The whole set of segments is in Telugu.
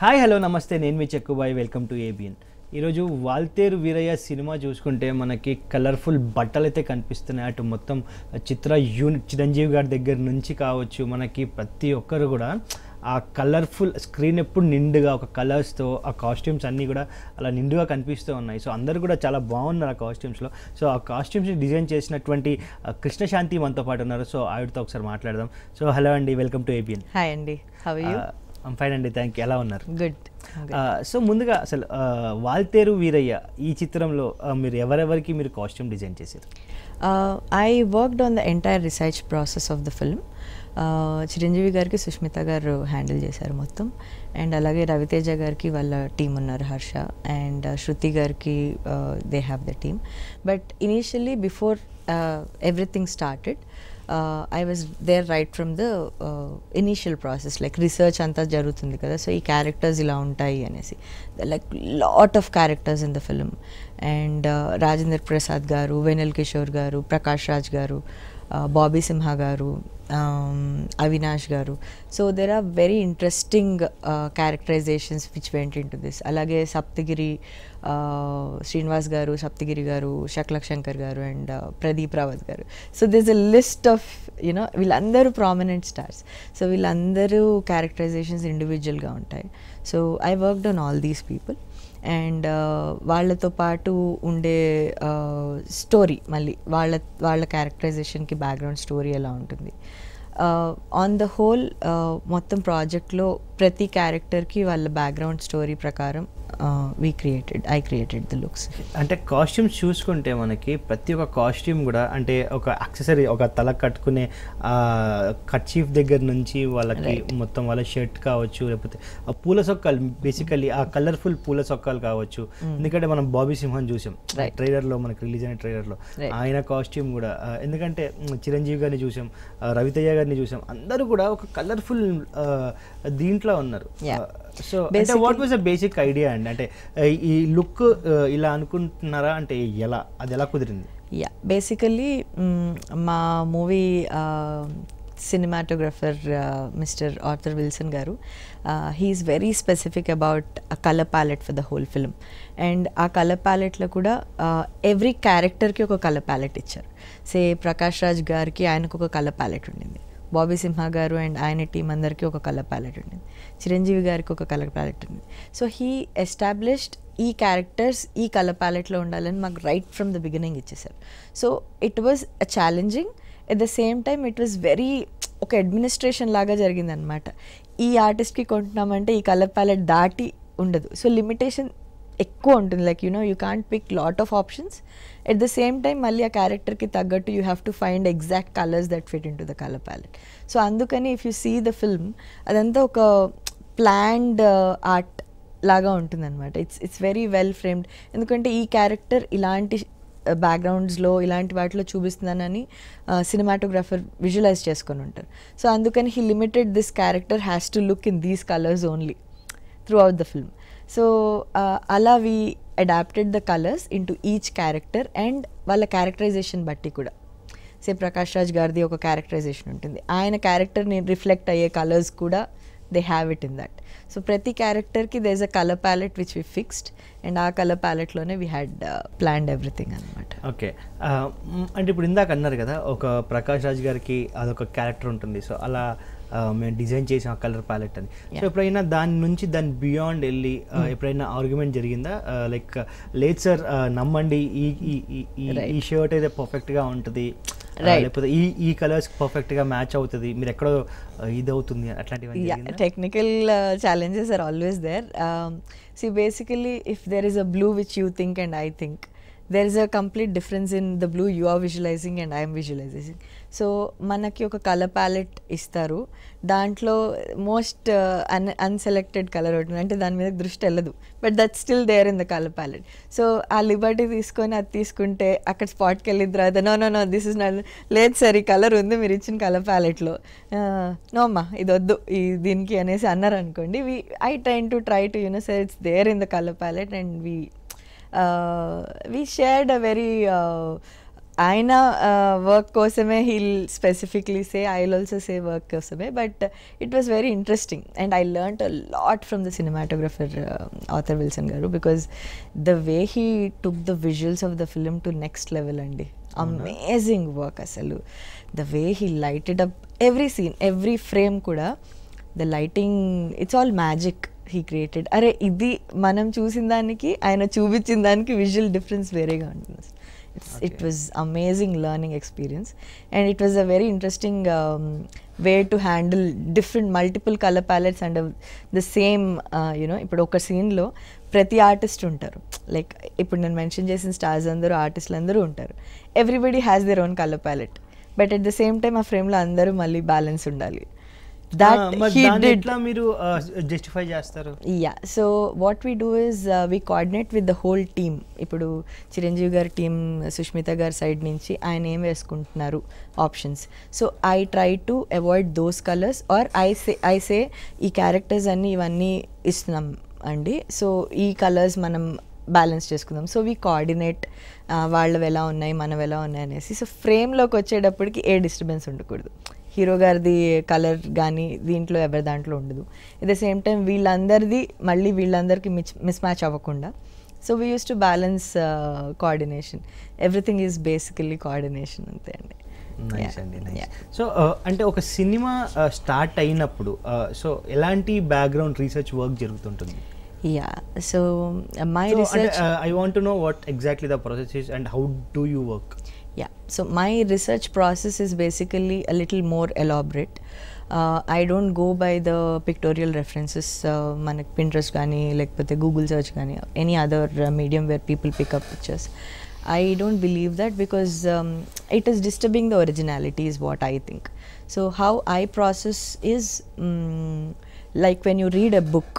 హాయ్ హలో నమస్తే, నేను మీ చెక్కుబాయ్. Welcome to ABN. ఈరోజు వాల్తేరు వీరయ్య సినిమా చూసుకుంటే మనకి కలర్ఫుల్ బట్టలు అయితే కనిపిస్తున్నాయి. అటు మొత్తం చిరంజీవి గారి దగ్గర నుంచి కావచ్చు, మనకి ప్రతి ఒక్కరు కూడా ఆ కలర్ఫుల్ స్క్రీన్ ఎప్పుడు నిండుగా ఒక కలర్స్తో ఆ కాస్ట్యూమ్స్ అన్నీ కూడా అలా నిండుగా కనిపిస్తూ ఉన్నాయి. సో అందరు కూడా చాలా బాగున్నారు ఆ కాస్ట్యూమ్స్లో. సో ఆ కాస్ట్యూమ్స్ని డిజైన్ చేసినటువంటి కృష్ణ శాంతి మనతో పాటు ఉన్నారు. సో ఆవిడతో ఒకసారి మాట్లాడదాం. సో హలో అండి, వెల్కమ్ టు ABN. హాయ్ అండి, హౌ ఆర్ యు? ఫైన్ అండి, థ్యాంక్ యూ. ఎలా ఉన్నారు? గుడ్. సో ముందుగా అసలు వాల్తేరు వీరయ్య ఈ చిత్రంలో మీరు ఎవరెవరికి మీరు కాస్ట్యూమ్ డిజైన్ చేశారు? I worked on the entire research process of the film. Chiranjeevi గారికి సుష్మిత గారు హ్యాండిల్ చేశారు మొత్తం, అండ్ అలాగే రవితేజ గారికి వాళ్ళ టీం ఉన్నారు, హర్ష, అండ్ శృతి గారికి they have the team. But initially before everything started, I was there right from the initial process, like research anta jarugutundi kada. So ee characters ila untayi anesi, like lot of characters in the film, and Rajendra Prasad garu, Venal Kishore garu, Prakash Raj garu, Bobby Simha garu, Avinash garu. So there are very interesting characterizations which went into this. Alage Saptagiri Srinivas garu, Saptagiri garu, Shaklak Shankar garu, and Pradeep Rawat garu. So there's a list of, you know, villandaru prominent stars. So villandaru characterizations individual ga untayi. So I worked on all these people, and వాళ్ళతో పాటు ఉండే స్టోరీ, మళ్ళీ వాళ్ళ క్యారెక్టరైజేషన్కి బ్యాక్గ్రౌండ్ స్టోరీ ఎలా ఉంటుంది. ఆన్ ద హోల్ మొత్తం ప్రాజెక్ట్లో ప్రతి క్యారెక్టర్కి వాళ్ళ బ్యాక్గ్రౌండ్ స్టోరీ ప్రకారం ఐ క్రియేటెడ్ ద లుక్స్. అంటే కాస్ట్యూమ్స్ చూసుకుంటే మనకి ప్రతి ఒక్క కాస్ట్యూమ్ కూడా అంటే ఒక యాక్సెసరీ, ఒక తల కట్టుకునే కర్చీఫ్ దగ్గర నుంచి వాళ్ళకి మొత్తం వాళ్ళ షర్ట్ కావచ్చు, లేకపోతే పూల సొక్కాలు, బేసికల్లీ ఆ కలర్ఫుల్ పూల సొక్కాలు కావచ్చు. ఎందుకంటే మనం బాబీ సింహాన్ చూసాం ట్రైలర్లో, మనకి రిలీజ్ అయిన ట్రైలర్లో ఆయన కాస్ట్యూమ్ కూడా. ఎందుకంటే చిరంజీవి గారిని చూసాం, రవితేజ గారిని చూసాం, అందరూ కూడా ఒక కలర్ఫుల్ దీంట్లో ఉన్నారు. సో అంటే what was the basic idea అండి? అంటే ఈ లుక్ ఇలా అనుకుంటున్నారా, అంటే అది ఎలా కుదిరింది? యా, బేసికల్లీ మా movie cinematographer mister Arthur Wilson గారు, he is very specific about a colour palette for the whole film. And ఆ కలర్ ప్యాలెట్లో కూడా ఎవ్రీ క్యారెక్టర్కి ఒక కలర్ ప్యాలెట్ ఇచ్చారు. సే ప్రకాష్ రాజ్ గారికి ఆయనకు ఒక కలర్ ప్యాలెట్ ఉండింది, బాబీ సింహా గారు అండ్ ఆయన టీం అందరికీ ఒక కలర్ ప్యాలెట్ ఉండింది, చిరంజీవి గారికి ఒక కలర్ ప్యాలెట్ ఉంది. సో హీ ఎస్టాబ్లిష్డ్ ఈ క్యారెక్టర్స్ ఈ కలర్ ప్యాలెట్లో ఉండాలని మాకు రైట్ ఫ్రమ్ ద బిగినింగ్ ఇచ్చేసారు. So it was a challenging, at the same time it was very ఒక అడ్మినిస్ట్రేషన్ లాగా జరిగిందనమాట. ఈ ఆర్టిస్ట్కి కొంటున్నామంటే ఈ కలర్ ప్యాలెట్ దాటి ఉండదు. సో లిమిటేషన్ ఎక్కువ ఉంటుంది, like you know you can't pick lot of options. At the same time మళ్ళీ ఆ క్యారెక్టర్కి తగ్గట్టు you have to find exact colours that fit in to the colour palette. So అందుకని if you see the film, అదంతా ఒక ప్లాన్డ్ ఆర్ట్ లాగా ఉంటుందన్నమాట. It's very well framed. ఎందుకంటే ఈ క్యారెక్టర్ ఇలాంటి బ్యాక్గ్రౌండ్స్లో ఇలాంటి వాటిలో చూపిస్తున్నానని సినిమాటోగ్రాఫర్ విజువలైజ్ చేసుకొని ఉంటారు. సో అందుకని he limited this character has to look in these colours only throughout the film. So అలా we adapted the colours into each character and వాళ్ళ క్యారెక్టరైజేషన్ బట్టి కూడా. సే ప్రకాష్ రాజ్ గారిది ఒక క్యారెక్టరైజేషన్ ఉంటుంది, ఆయన క్యారెక్టర్ని రిఫ్లెక్ట్ అయ్యే కలర్స్ కూడా they have it in that. So ప్రతి క్యారెక్టర్కి there is a colour palette which we fixed, and ఆ కలర్ ప్యాలెట్లోనే వీ హ్యాడ్ ప్లాన్డ్ ఎవ్రీథింగ్ అనమాట. ఓకే, అంటే ఇప్పుడు ఇందాక అన్నారు కదా ఒక ప్రకాష్ రాజ్ గారికి అదొక క్యారెక్టర్ ఉంటుంది, సో అలా మేము డిజైన్ చేసాం ఆ కలర్ ప్యాలెట్ అని. సో ఎప్పుడైనా దాని నుంచి దాని బియాండ్ వెళ్ళి ఎప్పుడైనా ఆర్గ్యుమెంట్ జరిగిందా? లైక్ లేదు సార్, నమ్మండి, ఈ షర్ట్ అయితే పర్ఫెక్ట్గా ఉంటుంది, లేకపోతే ఈ కలర్స్ పర్ఫెక్ట్గా మ్యాచ్ అవుతుంది, మీరు ఎక్కడో ఇది అవుతుంది, అట్లాంటివి? Technical challenges are always there. See, basically if there is a blue which you think and I think, there is a complete difference in the blue you are visualizing and I am visualizing. So మనకి ఒక కలర్ ప్యాలెట్ ఇస్తారు, దాంట్లో మోస్ట్ అన్సెలెక్టెడ్ కలర్ ఉంటుంది, అంటే దాని మీద దృష్టి వెళ్ళదు, but that still there in the colour palette. So ఆ లిబర్టీ తీసుకొని అది తీసుకుంటే అక్కడ స్పాట్కి వెళ్ళిన తర్వాత నో దిస్ ఇస్ నాట్, లేదు సార్ ఈ కలర్ ఉంది మీరు ఇచ్చిన కలర్ ప్యాలెట్లో, నో అమ్మా ఇది వద్దు దీనికి అనేసి అన్నారు అనుకోండి. I try to you know say it's there in the colour palette, and we shared a very ఆయన వర్క్ కోసమే he'll specifically say, I will also say work కోసమే, but it was very interesting and I learned a lot from the cinematographer Arthur Wilson గారు, because the way he took the visuals of the film to next level అండి. అమేజింగ్ వర్క్ అసలు. The way he lighted up every scene, every frame కూడా the lighting, it's all magic he created. అరే ఇది మనం చూసిన దానికి ఆయన చూపించిన దానికి విజువల్ డిఫరెన్స్ వేరేగా ఉంటుంది. It was amazing learning experience, and it was a very interesting way to handle different multiple color palettes and the same ఇప్పుడు ఒక సీన్లో ప్రతి ఆర్టిస్ట్ ఉంటారు. లైక్ ఇప్పుడు నేను మెన్షన్ చేసిన స్టార్స్ అందరూ ఆర్టిస్టులు అందరూ ఉంటారు. Everybody has their own colour palette, but at the same time ఆ ఫ్రేమ్లో అందరూ మళ్ళీ బ్యాలెన్స్ ఉండాలి. That he did. ఎట్లా మీరు జస్టిఫై చేస్తారు? Yeah, so what we do is we coordinate with the whole team. ఇప్పుడు చిరంజీవి గారి టీమ్, సుష్మిత గారి సైడ్ నుంచి ఆయన ఏం వేసుకుంటున్నారు options. So I try to avoid those colours, or I say ఈ క్యారెక్టర్స్ అన్నీ ఇవన్నీ ఇస్తున్నాం అండి, సో ఈ కలర్స్ మనం బ్యాలెన్స్ చేసుకుందాం. సో వీ కోఆర్డినేట్, వాళ్ళవి ఎలా ఉన్నాయి మనవి ఎలా ఉన్నాయి అనేసి. సో ఫ్రేమ్లోకి వచ్చేటప్పటికి ఏ డిస్టర్బెన్స్ ఉండకూడదు. హీరో గారిది కలర్ కానీ దీంట్లో ఎవరి దాంట్లో ఉండదు. ఎట్ ద సేమ్ టైం వీళ్ళందరిది మళ్ళీ వీళ్ళందరికీ మిస్ మ్యాచ్ అవ్వకుండా. So we use to balance coordination. Everything is basically coordination అంతే అండి. నైస్ అండి, నైస్. సో అంటే ఒక సినిమా స్టార్ట్ అయినప్పుడు సో ఎలాంటి బ్యాక్గ్రౌండ్ రీసెర్చ్ వర్క్ జరుగుతుంటుంది? Yeah, so my research, I want to know what exactly the process is and how do you work? Yeah, so my research process is basically a little more elaborate. I don't go by the pictorial references, manak Pinterest gaani lekapothe Google search gaani any other medium where people pick up pictures. I don't believe that, because it is disturbing the originality is what I think. So how I process is like when you read a book,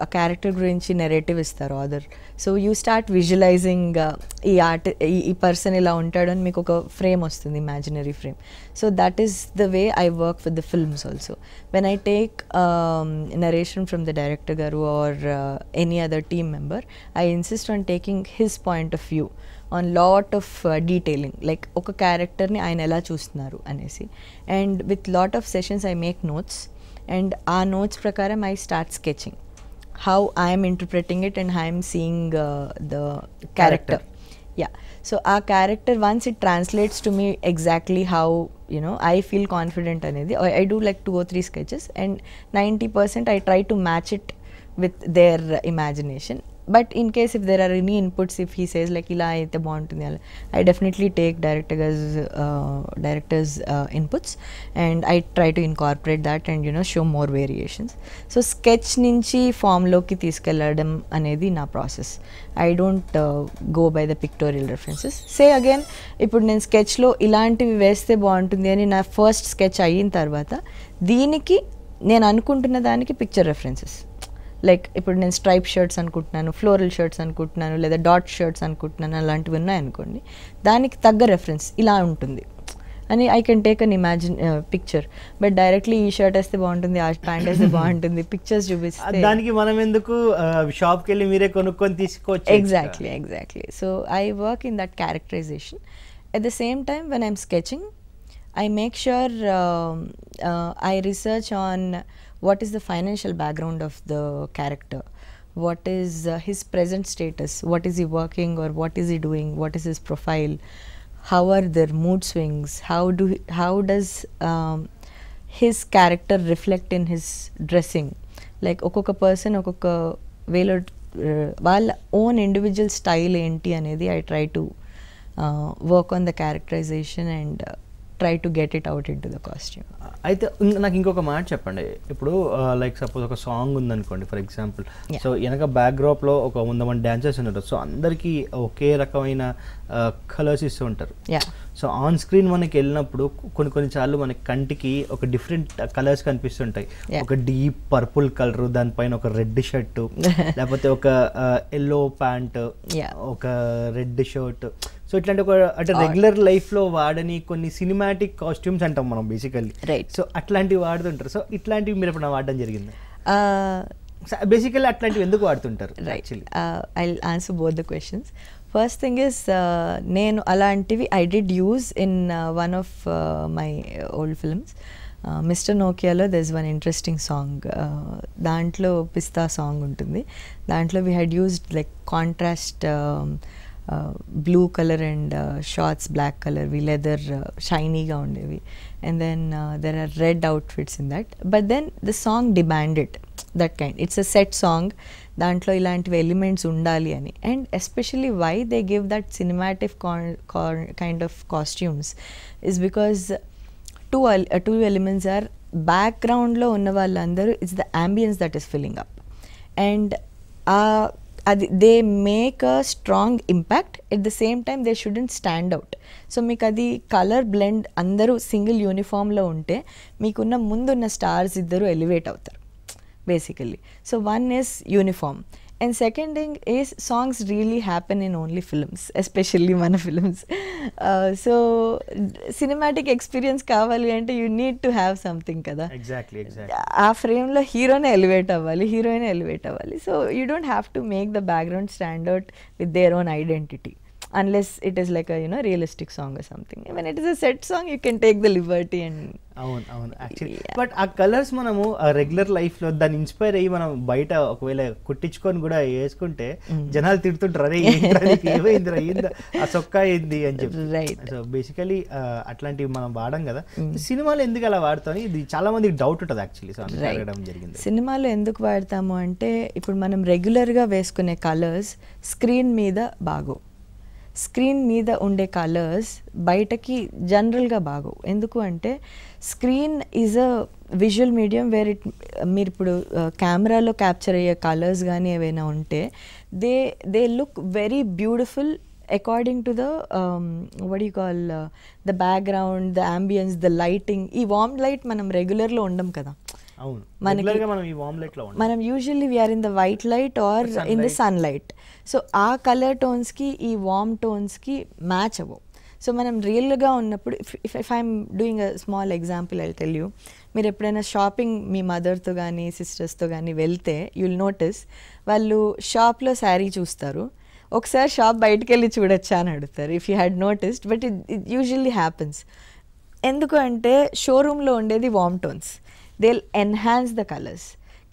a character గురించి నెరేటివ్ ఇస్తారు author. So you start visualising ఈ పర్సన్ ఇలా ఉంటాడు అని మీకు ఒక ఫ్రేమ్ వస్తుంది, imaginary frame. So that is the way I work with the films also. When I take narration from the director గారు or any other team member, I insist on taking his point of view on lot of detailing, like ఒక క్యారెక్టర్ని ఆయన ఎలా చూస్తున్నారు అనేసి. And with lot of sessions I make notes, and our notes prakaram I start sketching how I am interpreting it and how I am seeing the character. Yeah, so our character, once it translates to me exactly how I feel confident anedi, I do like 2 or 3 sketches, and 90% I try to match it with their imagination. But in case if there are any inputs, if he says like ila aithe baantundi, I definitely take director's inputs, and I try to incorporate that and show more variations. So sketch nunchi form loki తీసుకెళ్లడం అనేది నా process. I don't go by the pictorial references. Say again, ఇప్పుడు నేను స్కెచ్లో ఇలాంటివి వేస్తే బాగుంటుంది అని నా ఫస్ట్ స్కెచ్ అయిన తర్వాత దీనికి నేను అనుకుంటున్న దానికి పిక్చర్ రెఫరెన్సెస్, లైక్ ఇప్పుడు నేను స్ట్రైప్ షర్ట్స్ అనుకుంటున్నాను, ఫ్లోరల్ షర్ట్స్ అనుకుంటున్నాను, లేదా డాట్ షర్ట్స్ అనుకుంటున్నాను, అలాంటివి ఉన్నాయనుకోండి, దానికి తగ్గ రెఫరెన్స్ ఇలా ఉంటుంది అని I can take an picture. But directly ఈ షర్ట్ వేస్తే బాగుంటుంది, ఆ ప్యాంట్ వేస్తే బాగుంటుంది, పిక్చర్స్ చూపిస్తే దానికి మనం ఎందుకు షాప్కి వెళ్ళి మీరే కొనుక్కొని తీసుకోవచ్చు? Exactly. So I work in that characterisation. At the same time when I'm sketching, I make sure I research on what is the financial background of the character, what is his present status, what is he working or what is he doing, what is his profile, how are their mood swings, how does his character reflect in his dressing. Like ఒక్కొక్క పర్సన్ ఒక్కొక్క వేలో వాళ్ళ ఓన్ ఇండివిజువల్ స్టైల్ ఏంటి అనేది I try to work on the characterization and try to get it out into the costume. అయితే నాకు ఇంకొక మాట చెప్పండి. ఇప్పుడు లైక్ సపోజ్ ఒక సాంగ్ ఉందనుకోండి ఫర్ ఎగ్జాంపుల్, సో వెనక బ్యాక్డ్రాప్లో ఒక 100 మంది డాన్సర్స్ ఉన్నారు, సో అందరికీ ఒకే రకమైన కలర్స్ ఇస్తూ ఉంటారు. సో ఆన్ స్క్రీన్ మనకి వెళ్ళినప్పుడు కొన్నిసార్లు మనకి కంటికి ఒక డిఫరెంట్ కలర్స్ కనిపిస్తుంటాయి. ఒక డీప్ పర్పుల్ కలర్, దానిపైన ఒక రెడ్ షర్ట్, లేకపోతే ఒక ఎల్లో ప్యాంట్, ఒక రెడ్ షర్ట్. సో ఇట్లాంటి ఒక అంటే రెగ్యులర్ లైఫ్లో వాడని కొన్ని సినిమాటిక్ కాస్ట్యూమ్స్ అంటాం మనం బేసికల్లీ. సో అట్లాంటివి వాడుతుంటారు. సో ఇట్లాంటివి మీరు ఎప్పుడైనా వాడడం జరిగింది? బేసికల్లీ అట్లాంటివి ఎందుకు వాడుతుంటారు right? Actually? I answer both the questions. First thing is, నేను అలాంటివి I did use in one of my old films. Mister నోకియాలో there is one interesting song. దాంట్లో పిస్తా సాంగ్ ఉంటుంది. దాంట్లో we had used like contrast blue colour and shorts black colour, we leather షైనీగా ఉండేవి. And then there are red outfits in that. But then the song demanded that kind. It's a set song, దాంట్లో ఇలాంటివి ఎలిమెంట్స్ ఉండాలి అని. And especially why they give that cinematic kind of costumes is because two elements are, బ్యాక్గ్రౌండ్లో ఉన్న వాళ్ళందరూ it's the ambience that is filling up, and అది they make a strong impact. At the same time they shouldn't stand out. So మీకు అది కలర్ బ్లెండ్, అందరూ సింగిల్ యూనిఫామ్లో ఉంటే మీకున్న ముందున్న స్టార్స్ ఇద్దరు ఎలివేట్ అవుతారు basically. So one is uniform, and second thing is songs really happen in only films, especially mana films. So cinematic experience kavali ante you need to have something kada. Exactly. ఆ frame lo hero ne elevate avvali, heroine elevate avvali. So you don't have to make the background stand out with their own identity, unless it is like a realistic song or something. When it is a set song, you can take the liberty and అవును యాక్చువల్లీ. బట్ ఆ కలర్స్ మనము రెగ్యులర్ లైఫ్లో దాన్ని ఇన్స్పైర్ అయ్యి మనం బయట ఒకవేళ కుట్టించుకొని కూడా వేసుకుంటే జనాలు తిడుతుంటారు, అరే ఏమైందిరా, ఏందా ఆ చొక్కా ఏంది అని చెప్పి. సో బేసికలీ అట్లాంటివి మనం వాడడం కదా. సినిమాలో ఎందుకు అలా వాడతాం, ఇది చాలా మందికి డౌట్ ఉంటుంది యాక్చువల్లీ. సో అడగడం జరిగింది. సినిమాలో ఎందుకు వాడతాము అంటే, ఇప్పుడు మనం రెగ్యులర్గా వేసుకునే కలర్స్ స్క్రీన్ మీద బాగోవు. స్క్రీన్ మీద ఉండే కలర్స్ బయటకి జనరల్గా బాగోవు. ఎందుకు అంటే screen is a visual medium where మీరు ఇప్పుడు కెమెరాలో క్యాప్చర్ అయ్యే కలర్స్ కానీ ఏవైనా ఉంటే they look very beautiful according to the what do you call the background, the ambience, the lighting. ఈ వార్మ్ లైట్ మనం రెగ్యులర్లో ఉండం కదా. మనం usually we're in the white light or in the sun light. So ఆ కలర్ టోన్స్కి ఈ వార్మ్ టోన్స్కి మ్యాచ్ అవ్వవు. సో మనం రియల్గా ఉన్నప్పుడు, if I'm doing a small example I tell you, మీరు ఎప్పుడైనా షాపింగ్ మీ మదర్తో కానీ సిస్టర్స్తో కానీ వెళ్తే యుల్ నోటీస్ వాళ్ళు షాప్లో శారీ చూస్తారు, ఒకసారి షాప్ బయటకు వెళ్ళి చూడొచ్చా అని అడుగుతారు, if you had noticed. But it usually happens. ఎందుకు అంటే షోరూంలో ఉండేది warm tones, they will enhance the colours.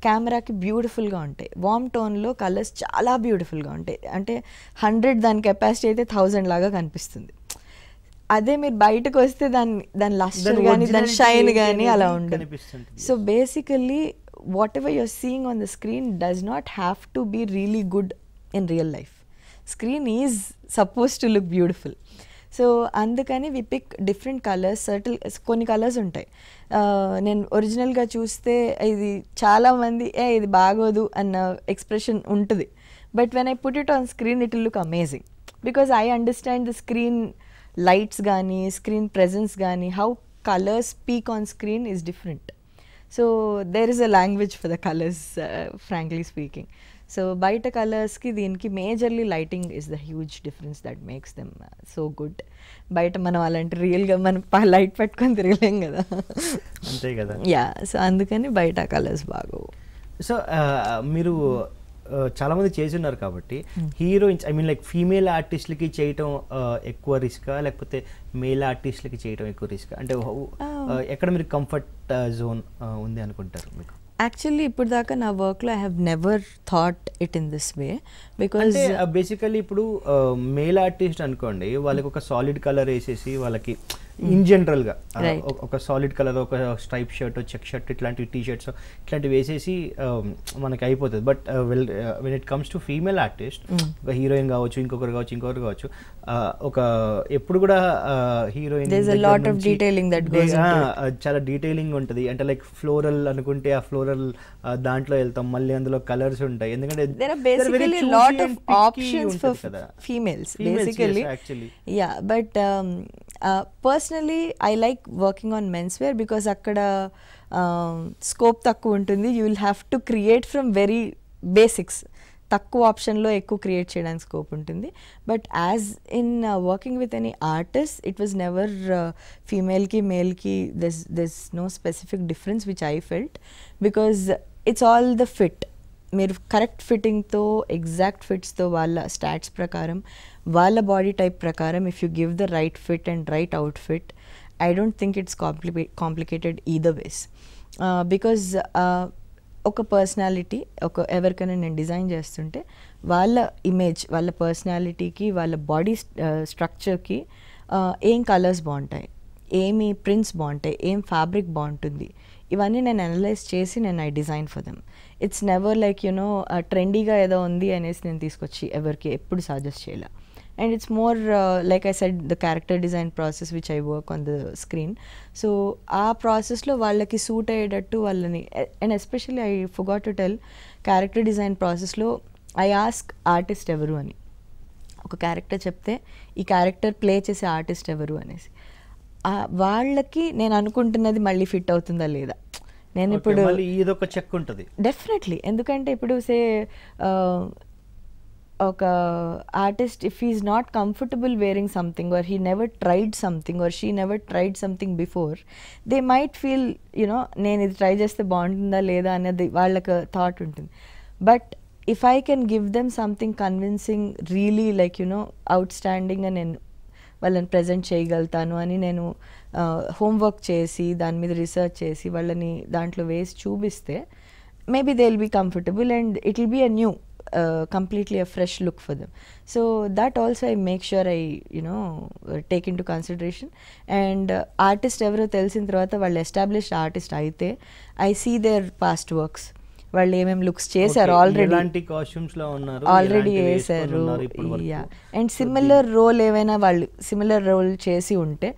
కెమెరాకి బ్యూటిఫుల్గా ఉంటాయి, వార్మ్ టోన్లో కలర్స్ చాలా బ్యూటిఫుల్గా ఉంటాయి. అంటే 100 దాని కెపాసిటీ అయితే 1000 లాగా కనిపిస్తుంది. అదే మీరు బయటకు వస్తే దాని లస్టర్ కానీ దాని షైన్ కానీ అలా ఉండదు. So basically whatever you're seeing on the screen does not have to be really good in real life. Screen is suppose to look beautiful. So అందుకని వి పిక్ డిఫరెంట్ కలర్స్. కొన్ని కలర్స్ ఉంటాయి, నేను ఒరిజినల్గా చూస్తే ఇది చాలామంది ఇది బాగోదు అన్న ఎక్స్ప్రెషన్ ఉంటుంది. But when I put it on screen it will look amazing, because I understand the screen lights కానీ స్క్రీన్ ప్రెజెన్స్ కానీ how colours speak on screen is different. So there is a language for the colours, frankly speaking. So బయట కలర్స్కి దీనికి majorly lighting is the huge difference that makes them so good. బయట మనం అలాంటి రియల్గా మనం లైట్ పెట్టుకొని తిరగలేం కదా, అంతే కదా. యా, సో అందుకని బయట కలర్స్ బాగోవు. సో మీరు చాలామంది చేసి ఉన్నారు కాబట్టి heroines, I mean like female ఆర్టిస్ట్లకి చేయటం ఎక్కువ రిస్కా, లేకపోతే మేల్ ఆర్టిస్ట్లకి చేయటం ఎక్కువ రిస్కా? అంటే ఎక్కడ మీరు కంఫర్ట్ జోన్ ఉంది అనుకుంటారు మీకు? యాక్చువల్లీ ఇప్పుడు దాకా నా వర్క్లో I have never thought it in this way. Because basically ఇప్పుడు మేల్ ఆర్టిస్ట్ అనుకోండి, వాళ్ళకి ఒక సాలిడ్ కలర్ వేసేసి వాళ్ళకి ఇన్ జనరల్గా ఒక సాలిడ్ కలర్, ఒక స్ట్రైప్ షర్ట్, చెక్ షర్ట్, ఇట్లాంటి టీ షర్ట్స్ ఇట్లాంటివి వేసేసి మనకి అయిపోతుంది. But when it comes to female artist, ఒక హీరోయిన్ కావచ్చు, ఇంకొకరు కావచ్చు, ఒక ఎప్పుడు కూడా హీరోయిన్ చాలా డీటెయిలింగ్ ఉంటుంది. అంటే లైక్ ఫ్లోరల్ అనుకుంటే ఆ ఫ్లోరల్ దాంట్లో వెళ్తాం, మళ్ళీ అందులో కలర్స్ ఉంటాయి. ఎందుకంటే personally I like working on men's wear because అక్కడ స్కోప్ తక్కువ ఉంటుంది. You will have to create from very basics. తక్కువ ఆప్షన్లో ఎక్కువ క్రియేట్ చేయడానికి స్కోప్ ఉంటుంది. But as in working with any artist it was never ఫీమేల్కి మేల్కి this no specific difference which I felt, because it's all the fit. మీరు కరెక్ట్ ఫిట్టింగ్తో ఎగ్జాక్ట్ ఫిట్స్తో వాళ్ళ స్టాట్స్ ప్రకారం వాళ్ళ బాడీ టైప్ ప్రకారం if you give the right fit and right out fit I don't think it's complicated either ways because ఒక పర్సనాలిటీ ఎవరికైనా నేను డిజైన్ చేస్తుంటే వాళ్ళ ఇమేజ్ వాళ్ళ పర్సనాలిటీకి వాళ్ళ బాడీ స్ట్రక్చర్కి ఏం కలర్స్ బాగుంటాయి, ఏమి ప్రింట్స్ బాగుంటాయి, ఏం ఫ్యాబ్రిక్ బాగుంటుంది, ఇవన్నీ నేను అనలైజ్ చేసి నేను I design for them. It's never like you know ట్రెండీగా ఏదో ఉంది అనేసి నేను తీసుకొచ్చి ఎవరికి ఎప్పుడు సజెస్ట్ చేయాల. And it's more like I said the character design process which I work on the screen. So ఆ ప్రాసెస్లో వాళ్ళకి సూట్ అయ్యేటట్టు వాళ్ళని, and especially I forgot to tell, character design ప్రాసెస్లో ఐ ఆస్క్ ఆర్టిస్ట్ ఎవరు అని. ఒక క్యారెక్టర్ చెప్తే ఈ క్యారెక్టర్ ప్లే చేసే ఆర్టిస్ట్ ఎవరు అనేసి వాళ్ళకి నేను అనుకుంటున్నది మళ్ళీ ఫిట్ అవుతుందా లేదా. నేను ఇప్పుడు ఇదొక చెక్ ఉంటుంది డెఫినెట్లీ. ఎందుకంటే ఇప్పుడు సే ఒక artist if he is not comfortable wearing something or he never tried something or she never tried something before, they might feel you know నేను ఇది ట్రై చేస్తే బాగుంటుందా లేదా అనేది వాళ్ళకి థాట్ ఉంటుంది. But if I can give them something convincing really like you know out standing అని నేను వాళ్ళని ప్రజెంట్ చేయగలుగుతాను అని నేను హోంవర్క్ చేసి దాని మీద రీసెర్చ్ చేసి వాళ్ళని దాంట్లో వేసి చూపిస్తే maybe they will be comfortable and it will be a new completely a fresh look for them. So that also I make sure I take into consideration. And artist evaro తెలిసిన తర్వాత వాళ్ళు ఎస్టాబ్లిష్డ్ ఆర్టిస్ట్ అయితే I see their past works, వాళ్ళు ఏమేమి లుక్స్ చేశారు ఆల్రెడీ వేసారు. అండ్ సిమిలర్ రోల్ ఏమైనా వాళ్ళు సిమిలర్ రోల్ చేసి ఉంటే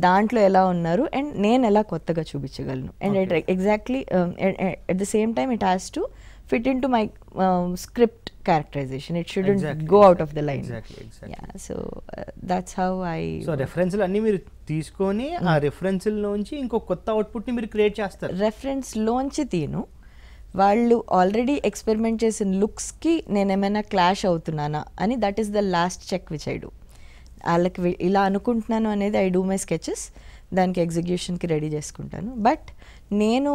దాంట్లో ఎలా ఉన్నారు అండ్ నేను ఎలా కొత్తగా చూపించగలను. And exactly at the same time it has to fit into my script characterization. It shouldn't go out of the line. Exactly. Yeah, so that's how I references అన్ని మీరు తీసుకొని ఆ రెఫరెన్స్ల నుంచి ఇంకో కొత్త అవుట్పుట్ ని మీరు క్రియేట్ చేస్తారు. రెఫరెన్స్ లోంచి తీను వాళ్ళు ఆల్రెడీ ఎక్స్పెరిమెంట్ చేసిన లుక్స్కి నేను ఏమైనా క్లాష్ అవుతున్నానా అని that is the last check which I do. వాళ్ళకి ఇలా అనుకుంటున్నాను అనేది ఐ డూ మై స్కెచెస్, దానికి ఎగ్జిక్యూషన్కి రెడీ చేసుకుంటాను. బట్ నేను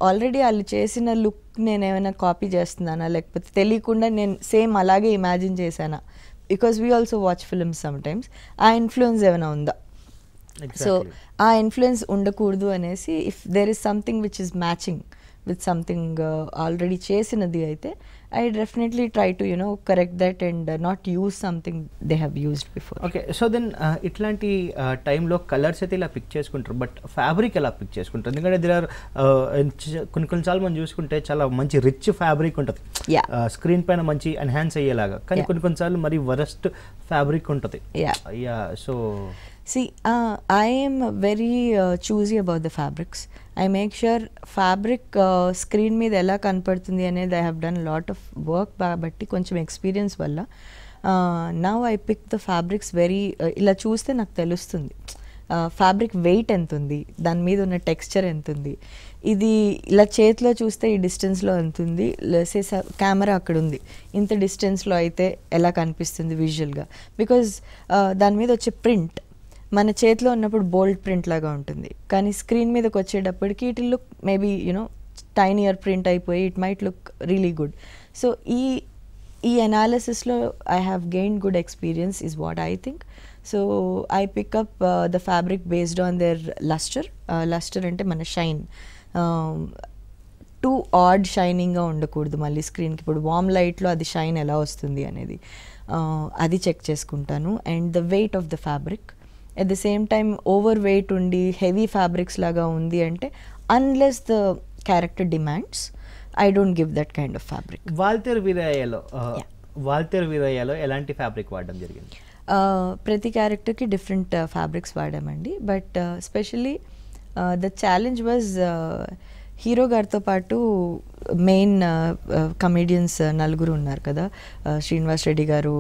ఆల్రెడీ వాళ్ళు చేసిన లుక్ నేను ఏమైనా కాపీ చేస్తున్నానా లేకపోతే తెలియకుండా నేను సేమ్ అలాగే ఇమాజిన్ చేశానా, because we also watch films some times, ఆ ఇన్ఫ్లుయెన్స్ ఏమైనా ఉందా. సో ఆ ఇన్ఫ్లుయెన్స్ ఉండకూడదు అనేసి if there is something which is matching with something already చేసినది అయితే I definitely try to correct that and not use something they have used before. Okay, so then ఇట్లాంటి టైంలో కలర్స్ అయితే ఇలా పిక్ చేసుకుంటారు, బట్ ఫ్యాబ్రిక్ ఎలా పిక్ చేసుకుంటారు? ఎందుకంటే there are కొన్నిసార్లు మనం చూసుకుంటే చాలా మంచి రిచ్ ఫ్యాబ్రిక్ ఉంటుంది స్క్రీన్ పైన మంచి ఎన్హాన్స్ అయ్యేలాగా, కానీ కొన్నిసార్లు మరి వరస్ట్ ఫ్యాబ్రిక్ ఉంటుంది. So see I am very choosy about the fabrics. I make sure fabric screen మీద ఎలా కనపడుతుంది అనేది I have done a lot of work బట్టి కొంచెం ఎక్స్పీరియన్స్ వల్ల now I pick the fabrics very ఇలా చూస్తే నాకు తెలుస్తుంది ఫ్యాబ్రిక్ వెయిట్ ఎంత ఉంది, దాని మీద ఉన్న టెక్స్చర్ ఎంత ఉంది, ఇది ఇలా చేతిలో చూస్తే ఈ డిస్టెన్స్లో ఎంత ఉంది, కెమెరా అక్కడ ఉంది ఇంత డిస్టెన్స్లో అయితే ఎలా కనిపిస్తుంది విజువల్గా, బికాజ్ దాని మీద వచ్చే ప్రింట్ మన చేతిలో ఉన్నప్పుడు బోల్డ్ ప్రింట్ లాగా ఉంటుంది, కానీ స్క్రీన్ మీదకి వచ్చేటప్పటికి it look maybe tinier print అయిపోయి it might look really good. So ఈ అనాలిసిస్లో I have gain good experience is what I think. So I pick up the fabric based on their lustre. Lustre అంటే మన షైన్, టూ ఆడ్ షైనింగ్గా ఉండకూడదు మళ్ళీ స్క్రీన్కి. ఇప్పుడు వామ్ లైట్లో అది షైన్ ఎలా వస్తుంది అనేది అది చెక్ చేసుకుంటాను. And the weight of the fabric, at the same time over weight ఉండి హెవీ ఫ్యాబ్రిక్స్ లాగా ఉంది అంటే unless the character demands I don't give that kind of fabric. Waltair వీరయ్యలో ఎలాంటి ఫ్యాబ్రిక్ వాడడం జరిగింది? ప్రతి క్యారెక్టర్కి డిఫరెంట్ ఫ్యాబ్రిక్స్ వాడామండి. But specially the challenge was hero గారితో పాటు మెయిన్ కమెడియన్స్ నలుగురు ఉన్నారు కదా, శ్రీనివాస్ రెడ్డి గారు,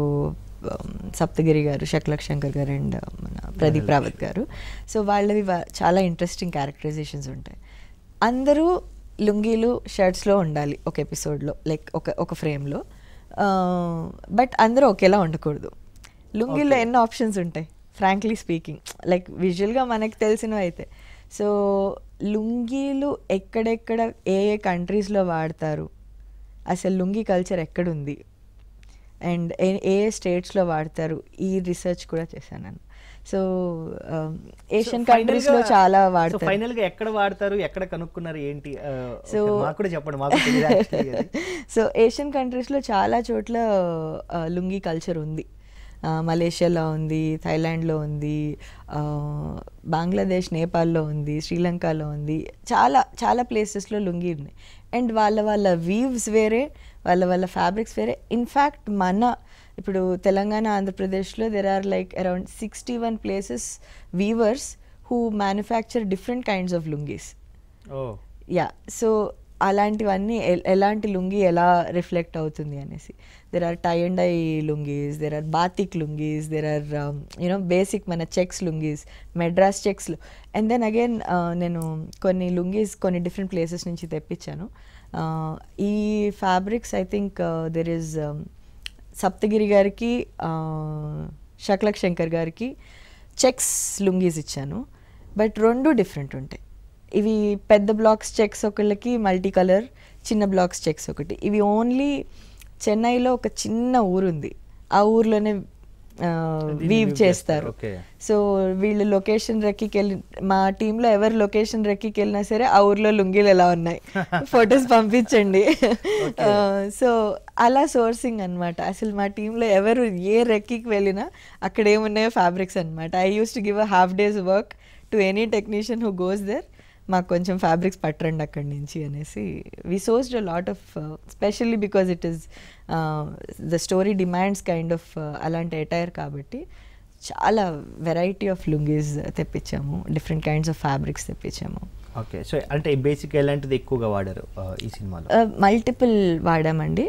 సప్తగిరి గారు, శక్లక్ శంకర్ గారు అండ్ మన ప్రదీప్ రావత్ గారు. సో వాళ్ళవి చాలా ఇంట్రెస్టింగ్ క్యారెక్టరైజేషన్స్ ఉంటాయి. అందరూ లుంగీలు షర్ట్స్లో ఉండాలి ఒక ఎపిసోడ్లో, లైక్ ఒక ఫ్రేమ్లో, బట్ అందరూ ఒకేలా ఉండకూడదు. లుంగీలో ఎన్నో ఆప్షన్స్ ఉంటాయి ఫ్రాంక్లీ స్పీకింగ్, లైక్ విజువల్గా మనకు తెలిసినవి అయితే. సో లుంగీలు ఎక్కడెక్కడ ఏ కంట్రీస్లో వాడతారు అసలు లుంగీ కల్చర్ ఎక్కడుంది అండ్ ఏ స్టేట్స్లో వాడతారు, ఈ రీసెర్చ్ కూడా చేశాను నేను. సో ఏషియన్ కంట్రీస్లో చాలా వాడతారు. ఫైనల్గా ఎక్కడ వాడతారు, ఎక్కడ కనుక్కున్నారు ఏంటి, సో మాకు కూడా చెప్పండి, మాకు తెలియదు. సో ఏషియన్ కంట్రీస్లో చాలా చోట్ల లుంగీ కల్చర్ ఉంది. మలేషియాలో ఉంది, థైలాండ్లో ఉంది, బంగ్లాదేశ్, నేపాల్లో ఉంది, శ్రీలంకలో ఉంది, చాలా చాలా ప్లేసెస్లో లుంగీ ఉన్నాయి. అండ్ వాళ్ళ వీవ్స్ వేరే, వాళ్ళ ఫ్యాబ్రిక్స్ వేరే. ఇన్ఫ్యాక్ట్ మన ఇప్పుడు తెలంగాణ, ఆంధ్రప్రదేశ్లో there are like around 61 places weavers who manufacture different kinds of lungis. Yeah, so అలాంటివన్నీ ఎలాంటి లుంగీ ఎలా రిఫ్లెక్ట్ అవుతుంది అనేసి. There are tie and dye lungis, there are batik lungis, there are basic మన చెక్స్ లుంగీస్, మెడ్రాస్ చెక్స్లు. అండ్ దెన్ అగైన్ నేను కొన్ని లుంగీస్ కొన్ని డిఫరెంట్ ప్లేసెస్ నుంచి తెప్పించాను. ఈ fabrics I think there is Saptagiri గారికి, షక్లక్ శంకర్ గారికి చెక్స్ లుంగీస్ ఇచ్చాను. బట్ రెండు డిఫరెంట్ ఉంటాయి. ఇవి పెద్ద బ్లాక్స్ చెక్స్ ఒకళ్ళకి, మల్టీ కలర్ చిన్న బ్లాక్స్ చెక్స్ ఒకటి. ఇవి ఓన్లీ చెన్నైలో ఒక చిన్న ఊరుంది, ఆ ఊర్లోనే వీవ్ చేస్తారు. సో వీళ్ళు లొకేషన్ రెక్కికి వెళ్ళి, మా టీంలో ఎవరు లొకేషన్ రెక్కికి వెళ్ళినా సరే ఆ ఊర్లో లుంగీలు ఎలా ఉన్నాయి ఫొటోస్ పంపించండి. సో అలా సోర్సింగ్ అనమాట. అసలు మా టీంలో ఎవరు ఏ రెక్కికి వెళ్ళినా అక్కడ ఏమున్నాయో ఫ్యాబ్రిక్స్ అనమాట. I use to give a half day's work to any technician who goes there, మాకు కొంచెం ఫ్యాబ్రిక్స్ పట్టరండి అక్కడి నుంచి అనేసి. We sourced a lot of, specially because it is the story demands kind of అలాంటి అటైర్ కాబట్టి చాలా వెరైటీ ఆఫ్ లుంగీస్ తెప్పించాము, డిఫరెంట్ కైండ్స్ ఆఫ్ ఫ్యాబ్రిక్స్ తెప్పించాము. ఓకే, సో అంటే బేసిక్ ఎలాంటిది ఎక్కువగా వాడారు ఈ సినిమాలో? మల్టిపుల్ వాడామండి.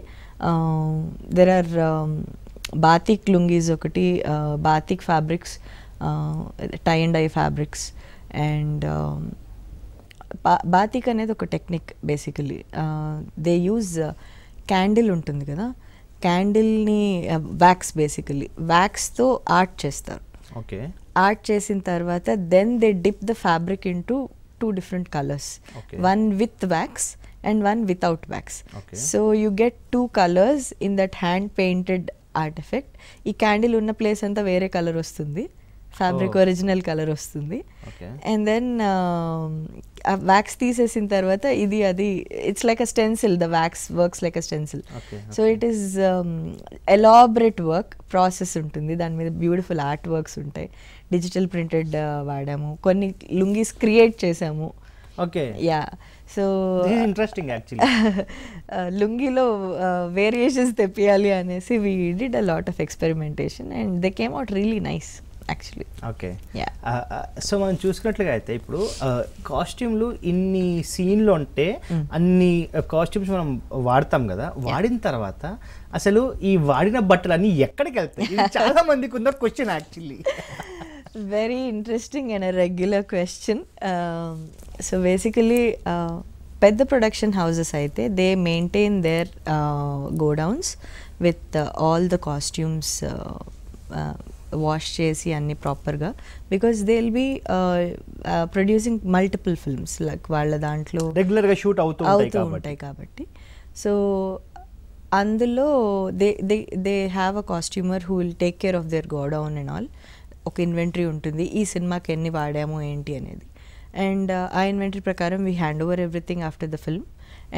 దెర్ ఆర్ బాతిక్ లుంగీస్ ఒకటి, batik fabrics, tie and dye fabrics. And batik అనేది ఒక technique basically. They use candle ఉంటుంది కదా, క్యాండిల్ని వ్యాక్స్, బేసికలీ వ్యాక్స్తో ఆర్ట్ చేస్తారు. ఓకే, ఆర్ట్ చేసిన తర్వాత then they dip the fabric into 2 different colors, one with wax and one without wax. So you get 2 colors in that hand painted artifact. ఈ క్యాండిల్ ఉన్న ప్లేస్ అంతా వేరే కలర్ వస్తుంది, ఫ్యాబ్రిక్ ఒరిజినల్ కలర్ వస్తుంది. అండ్ దెన్ వ్యాక్స్ తీసేసిన తర్వాత ఇది అది it's like a stencil, the wax works like a stencil. So it is elaborate work process ఉంటుంది, దాని మీద బ్యూటిఫుల్ ఆర్ట్ వర్క్స్ ఉంటాయి. డిజిటల్ ప్రింటెడ్ వాడాము, కొన్ని లుంగీస్ క్రియేట్ చేసాము. Okay, yeah. So interesting actually. లుంగీలో వేరియేషన్స్ తెప్పియాలి అనేసి we did a lot of experimentation and they came out really nice actually. Okay, so మనం చూసుకున్నట్లుగా అయితే ఇప్పుడు కాస్ట్యూమ్లు ఇన్ని సీన్లు ఉంటే అన్ని కాస్ట్యూమ్స్ మనం వాడతాం కదా, వాడిన తర్వాత అసలు ఈ వాడిన బట్టలు అన్నీ ఎక్కడికి వెళ్తాయి? చాలా మందికి ఉన్న question actually. Very interesting and regular question. So basically పెద్ద ప్రొడక్షన్ హౌసెస్ అయితే they maintain their godowns with all the costumes wash చేసి అన్ని ప్రాపర్గా, because they will be producing multiple films, like వాళ్ళ దాంట్లో రెగ్యులర్గా షూట్ అవుతూ ఉంటాయి కాబట్టి. సో అందులో they have a costumer who will take care of their godown and all. ఒక ఇన్వెంటరీ ఉంటుంది, ఈ సినిమాకి ఎన్ని వాడాము ఏంటి అనేది. అండ్ ఆ ఇన్వెంటరీ ప్రకారం we hand over everything after the film.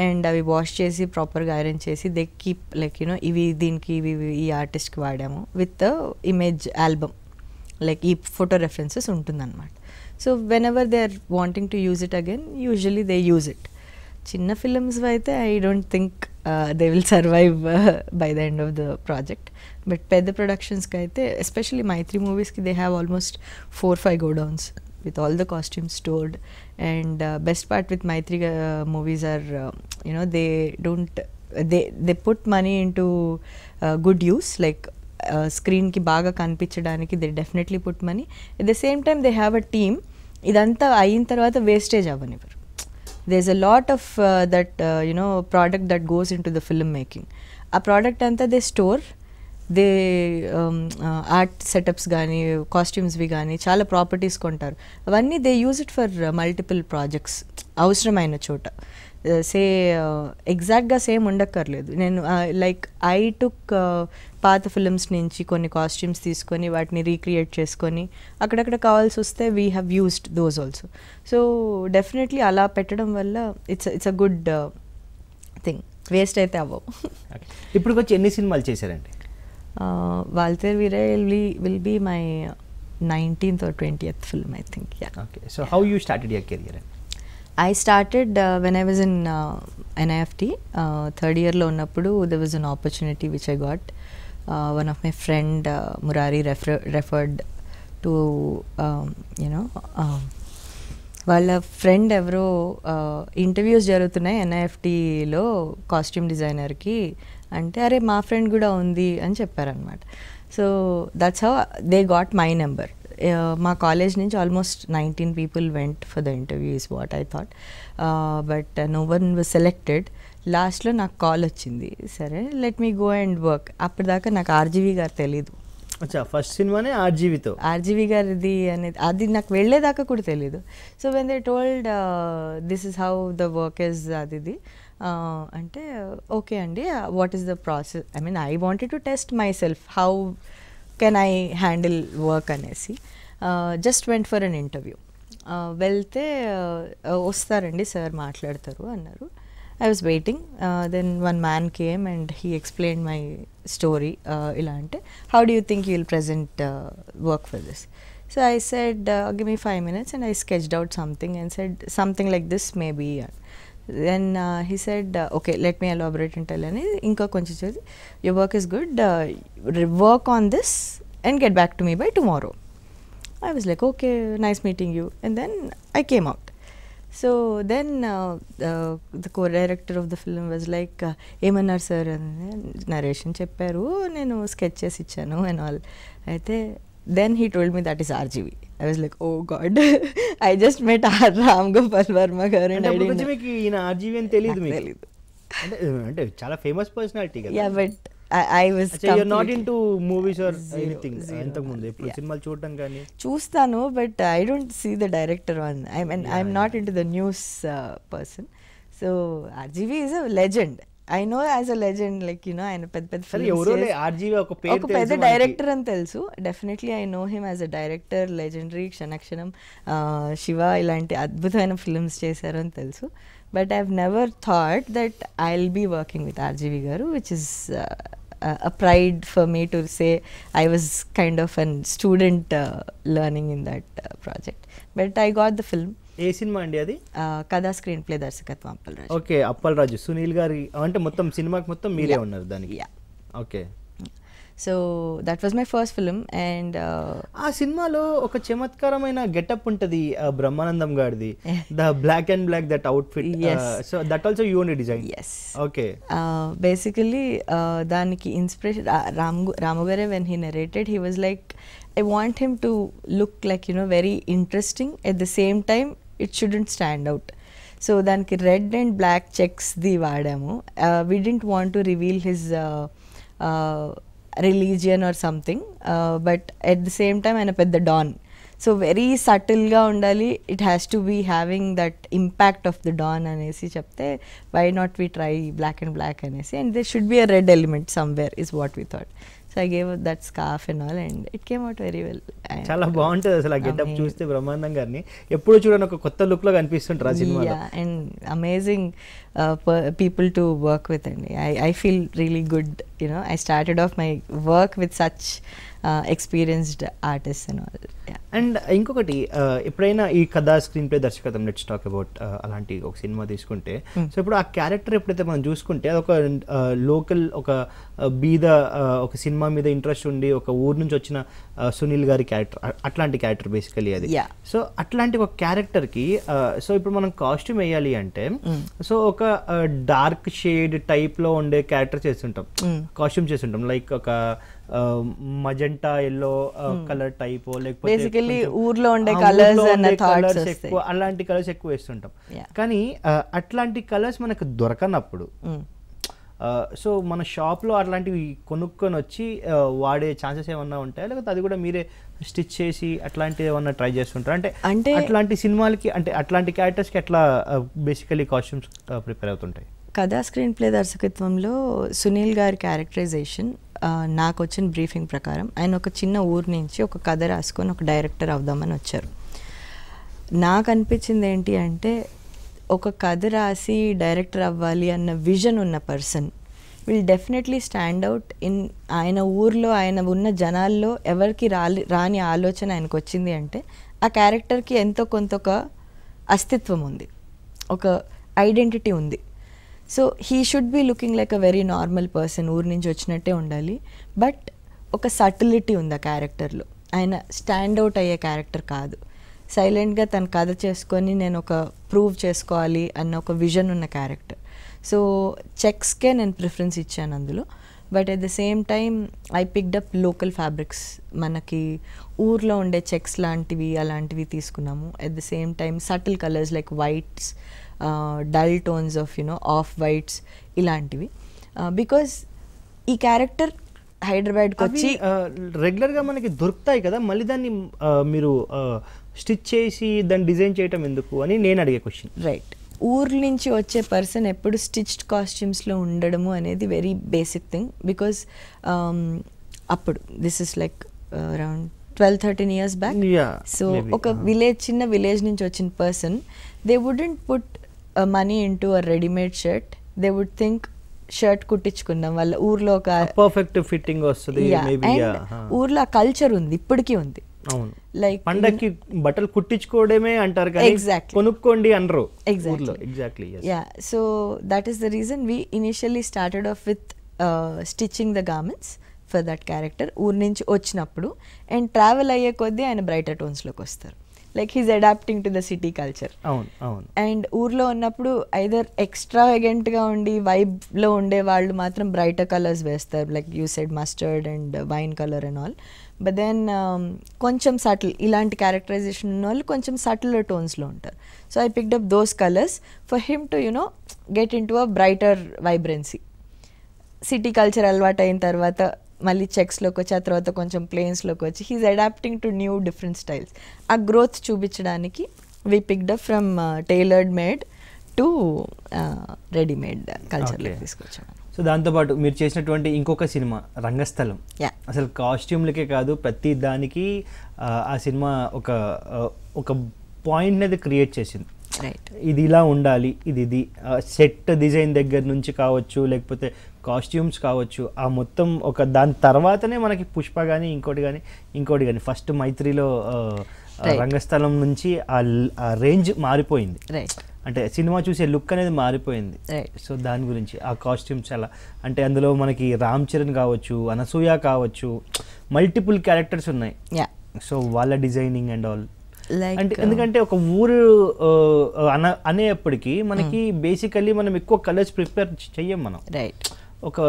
And అవి వాష్ చేసి ప్రాపర్గా ఐరన్ చేసి దే కీప్ లైక్ ఇవి దీనికి ఇవి ఈ ఆర్టిస్ట్కి వాడాము విత్ ఇమేజ్ ఆల్బమ్, లైక్ ఈ ఫోటో రెఫరెన్సెస్ ఉంటుందన్నమాట. So whenever they are wanting to use it again, usually they use it. చిన్న ఫిల్మ్స్ అయితే I don't think they will survive by the end of the project. But పెద్ద ప్రొడక్షన్స్కి అయితే, ఎస్పెషలీ మైత్రి మూవీస్కి, they have almost 4-5 godowns with all the costumes stored. And best part with Maitri movies are they put money into good use, like screen ki baga kanipichadaniki they definitely put money. At the same time they have a team, idantha ayin tarvata wastage avanivaru. There's a lot of that product that goes into the film making. A product anta they store, they art setups కానీ కాస్ట్యూమ్స్వి కానీ చాలా ప్రాపర్టీస్ కొంటారు. అవన్నీ they use it for multiple projects అవసరమైన చోట. సే ఎగ్జాక్ట్గా సేమ్ ఉండక్కర్లేదు. నేను లైక్ ఐ టుక్ పాత ఫిల్మ్స్ నుంచి కొన్ని కాస్ట్యూమ్స్ తీసుకొని వాటిని రీక్రియేట్ చేసుకొని అక్కడక్కడ కావాల్సి వస్తే we have used those also. So definitely అలా పెట్టడం వల్ల it's a good thing, waste అయితే అవ్వవు. ఇప్పుడు వచ్చి ఎన్ని సినిమాలు చేశారండి? Waltair Veera will be my 19th or 20th film, I think. Yeah. Okay. So how you started your career? I started when I was in NIFT, third year lo unnappudu there was an opportunity which I got. One of my friend Murari referred to వాళ్ళ ఫ్రెండ్ ఎవరో ఇంటర్వ్యూస్ జరుగుతున్నాయి NIFTలో కాస్ట్యూమ్ డిజైనర్కి అంటే, అరే మా ఫ్రెండ్ కూడా ఉంది అని చెప్పారనమాట. So that's how they got my number. మా కాలేజ్ నుంచి almost 19 people went for the interview is what I thought, but no one was selected. లాస్ట్లో నాకు కాల్ వచ్చింది, సరే let me go and work. అప్పటిదాకా నాకు ఆర్జీవి గారు తెలీదు. ఫస్ట్ సినిమానే ఆర్జీవి గారిది అనేది అది నాకు వెళ్ళేదాకా కూడా తెలీదు. So when they told this is how the work is అది అంటే ఓకే అండి, what is the process, I mean I wanted to test myself how can I handle work అనేసి just went for an interview. వెళ్తే వస్తారండి సార్ మాట్లాడతారు అన్నారు. I was waiting. Then one man came and he explained my story. Ila ante, how do you think you will present work for this? So I said, give me 5 minutes, and I sketched out something and said something like this maybe. Then he said, okay, let me elaborate and tell. Inka konchi chedi, your work is good. Work on this and get back to me by tomorrow. I was like, okay, nice meeting you. And then I came out. So then the co-director of the film was like, ఏమన్నారు సార్ నరేషన్ చెప్పారు, నేను స్కెచ్ చేసి ఇచ్చాను అండ్ ఆల్. అయితే then he told me that is RGV. I was like, oh god, I just met Ram Gopal Verma garu and I didn't know. మీకు ఈయన ఆర్జీవి అని తెలియదు. అంటే చాలా ఫేమస్ పర్సనాలిటీ కదా. Yeah, but I was you're not into movies or anything. అంతకు ముందు ఎప్పుడు సినిమాలు చూడటం కానీ చూస్తాను, but I don't see the director on. I mean, I'm not into the news person. So RGV is a legend. I know as a legend, like ఆయన పెద్ద ఎవరో ఆర్జీవి ఒక పేరు ఒక పెద్ద డైరెక్టర్ అని తెలుసు. Definitely I know him as a director, legendary, Kshana Kshanam, Shiva ఇలాంటి అద్భుతమైన ఫిల్మ్స్ చేశారు అని తెలుసు. But I have never thought that I will be working with RGV గారు, which is a pride for me to say I was kind of a student learning in that project. But I got the film. A cinema అండి అది? కథా స్క్రీన్ ప్లే దర్శకత్వం అప్పలరాజు. ఓకే, అప్పలరాజు సునీల్ గారి అంటే మొత్తం సినిమాకి మొత్తం మీరే ఉన్నారు దానికి. Okay, so that was my first film. And ఆ సినిమాలో ఒక చమత్కారమైన గెటప్ ఉంటుంది బ్రహ్మానందం గారిది, the black and black that outfit. So that also you only design? Yes. Okay, basically దానికి ఇన్స్పిరేషన్ రాము గారే. When he narrated he was like, I want him to look like very interesting, at the same time it shouldn't stand out. So daniki red and black checks di vaadamu. We didn't want to reveal his religion or something, but at the same time ఆయన పెద్ద డాన్. సో వెరీ సటిల్గా ఉండాలి, it has to be having that impact of the don అనేసి చెప్తే, why not we try black and black అనేసి, and they should be a red element somewhere is what we thought. So I gave that scarf and all, and it came out very well. చాలా బాగుంటుంది అసలు ఆ గెటప్ చూస్తే. బ్రహ్మానందం గారిని ఎప్పుడు చూడని ఒక కొత్త లుక్ లో కనిపిస్తుంటారు ఆ సినిమాలో. Yeah, and amazing people to work with, and I feel really good. I started off my work with such experienced artists and all. Yeah. And ఇంకొకటి, ఎప్పుడైనా ఈ కథా స్క్రీన్ ప్లే దర్శకత్వం, లెట్స్ టాక్ అబౌట్ అలాంటి ఒక సినిమా తీసుకుంటే, సో ఇప్పుడు ఆ క్యారెక్టర్ ఎప్పుడైతే మనం చూసుకుంటే అది ఒక లోకల్, ఒక బీద, ఒక సినిమా మీద ఇంట్రెస్ట్ ఉండి ఒక ఊరు నుంచి వచ్చిన సునీల్ గారి క్యారెక్టర్, అట్లాంటి క్యారెక్టర్ బేసికలీ అది. సో అట్లాంటి ఒక క్యారెక్టర్కి సో ఇప్పుడు మనం కాస్ట్యూమ్ వేయాలి అంటే, సో ఒక డార్క్ షేడ్ టైప్లో ఉండే క్యారెక్టర్ చేస్తుంటాం, కాస్ట్యూమ్ చేస్తుంటాం, లైక్ ఒక మజెంటా ఎల్లో కలర్ టైప్, లేకపోతే ఊర్లో ఉండే కలర్స్ ఎక్కువ, అలాంటి కలర్స్ ఎక్కువ వేస్తుంటాం. కానీ అట్లాంటి కలర్స్ మనకు దొరకనప్పుడు సో మన షాప్లో అట్లాంటివి కొనుక్కొని వచ్చి వాడే ఛాన్సెస్ ఏమన్నా ఉంటాయా, లేకపోతే అది కూడా మీరే స్టిచ్ చేసి అట్లాంటివి ఏమన్నా ట్రై చేస్తుంటారు? అంటే అట్లాంటి సినిమాలకి, అంటే అట్లాంటి క్యారెక్టర్స్కి ఎట్లా బేసికలీ కాస్ట్యూమ్స్ ప్రిపేర్ అవుతుంటాయి? కథా స్క్రీన్ ప్లే దర్శకత్వంలో సునీల్ గారి క్యారెక్టరైజేషన్ నాకు వచ్చిన బ్రీఫింగ్ ప్రకారం ఆయన ఒక చిన్న ఊరు నుంచి ఒక కథ రాసుకొని ఒక డైరెక్టర్ అవుదామని వచ్చారు. నాకు అనిపించింది ఏంటి అంటే, ఒక కథ రాసి డైరెక్టర్ అవ్వాలి అన్న విజన్ ఉన్న person will definitely stand out in ఆయన ఊర్లో, ఆయన ఉన్న జనాల్లో ఎవరికి రాని ఆలోచన ఆయనకు వచ్చింది అంటే ఆ క్యారెక్టర్కి ఎంతో కొంత ఒక అస్తిత్వం ఉంది, ఒక ఐడెంటిటీ ఉంది. So he should be looking like a very normal person, ఊరి నుంచి వచ్చినట్టే ఉండాలి, బట్ ఒక సటిలిటీ ఉంది ఆ క్యారెక్టర్లో. ఆయన స్టాండ్ అవుట్ అయ్యే క్యారెక్టర్ కాదు, సైలెంట్గా తన కథ చేసుకొని నేను ఒక ప్రూవ్ చేసుకోవాలి అన్న ఒక విజన్ ఉన్న క్యారెక్టర్. సో చెక్స్కే నేను ప్రిఫరెన్స్ ఇచ్చాను అందులో. But at the same time I picked up local fabrics, మనకి ఊర్లో ఉండే చెక్స్ లాంటివి అలాంటివి తీసుకున్నాము. At the same time subtle colours like whites, dull tones of of whites ఇలాంటివి. బికాజ్ ఈ క్యారెక్టర్ హైదరాబాద్కి వచ్చి రెగ్యులర్గా మనకి దొరుకుతాయి కదా, మళ్ళీ దాన్ని మీరు స్టిచ్ చేసి దాన్ని డిజైన్ చేయటం ఎందుకు అని నేను అడిగే క్వశ్చన్. రైట్, ఊర్ల నుంచి వచ్చే పర్సన్ ఎప్పుడు స్టిచ్డ్ కాస్ట్యూమ్స్లో ఉండడము అనేది వెరీ బేసిక్ థింగ్. బికాజ్ అప్పుడు this is like around 12-13 years back. So ఒక విలేజ్, చిన్న విలేజ్ నుంచి వచ్చిన person, they wouldn't put money into a readymade shirt. They would think shirt కుట్టించుకుందాం, వాళ్ళ ఊర్లో ఒక పర్ఫెక్ట్ ఫిట్టింగ్ వస్తుంది. ఊర్లో ఆ కల్చర్ ఉంది, ఇప్పటికీ ఉంది. లైక్ పండక్కి బట్టలు కుట్టించుకోవడమే అంటారు కానీ కొనుక్కోండి అనరు. Exactly. Yeah, so that is the reason we initially started off with stitching the garments for that character. ఊరి నుంచి వచ్చినప్పుడు అండ్ ట్రావెల్ అయ్యే కొద్దీ ఆయన బ్రైటర్ టోన్స్లోకి వస్తారు. Like he's adapting to the city culture. And ఊర్లో ఉన్నప్పుడు ఐదర్ ఎక్స్ట్రావెగెంట్గా ఉండి వైబ్లో ఉండే వాళ్ళు మాత్రం బ్రైటర్ కలర్స్ వేస్తారు, like you said mustard and wine colour and all. But then కొంచెం సటిల్, ఇలాంటి క్యారెక్టరైజేషన్ ఉన్న వాళ్ళు కొంచెం సటిల్ టోన్స్లో ఉంటారు. So I picked up those colours for him to get into a brighter vibrancy. City culture అలవాటు అయిన తర్వాత మళ్ళీ చెక్స్లోకి వచ్చి, ఆ తర్వాత కొంచెం ప్లేన్స్లోకి వచ్చి he's adapting to new different styles. ఆ గ్రోత్ చూపించడానికి we picked up from tailored made to readymade కల్చర్లోకి తీసుకొచ్చాము. సో దాంతోపాటు మీరు చేసినటువంటి ఇంకొక సినిమా రంగస్థలం, అసలు కాస్ట్యూమ్లకే కాదు ప్రతి దానికి ఆ సినిమా ఒక పాయింట్ అనేది క్రియేట్ చేసింది. ఇది ఇలా ఉండాలి, ఇది సెట్ డిజైన్ దగ్గర నుంచి కావచ్చు, లేకపోతే కాస్ట్యూమ్స్ కావచ్చు, ఆ మొత్తం ఒక దాని తర్వాతనే మనకి పుష్ప కానీ ఇంకోటి కానీ ఫస్ట్ మైత్రిలో రంగస్థలం నుంచి ఆ రేంజ్ మారిపోయింది. అంటే సినిమా చూసే లుక్ అనేది మారిపోయింది. సో దాని గురించి ఆ కాస్ట్యూమ్స్ అలా, అంటే అందులో మనకి రామ్ చరణ్ కావచ్చు, అనసూయ కావచ్చు, మల్టిపుల్ క్యారెక్టర్స్ ఉన్నాయి. సో వాళ్ళ డిజైనింగ్ అండ్ ఆల్, అంటే ఎందుకంటే ఒక ఊరు అనేప్పటికీ మనకి బేసికల్లీ మనం ఎక్కువ కలర్స్ ప్రిపేర్ చెయ్యం మనం. ఒక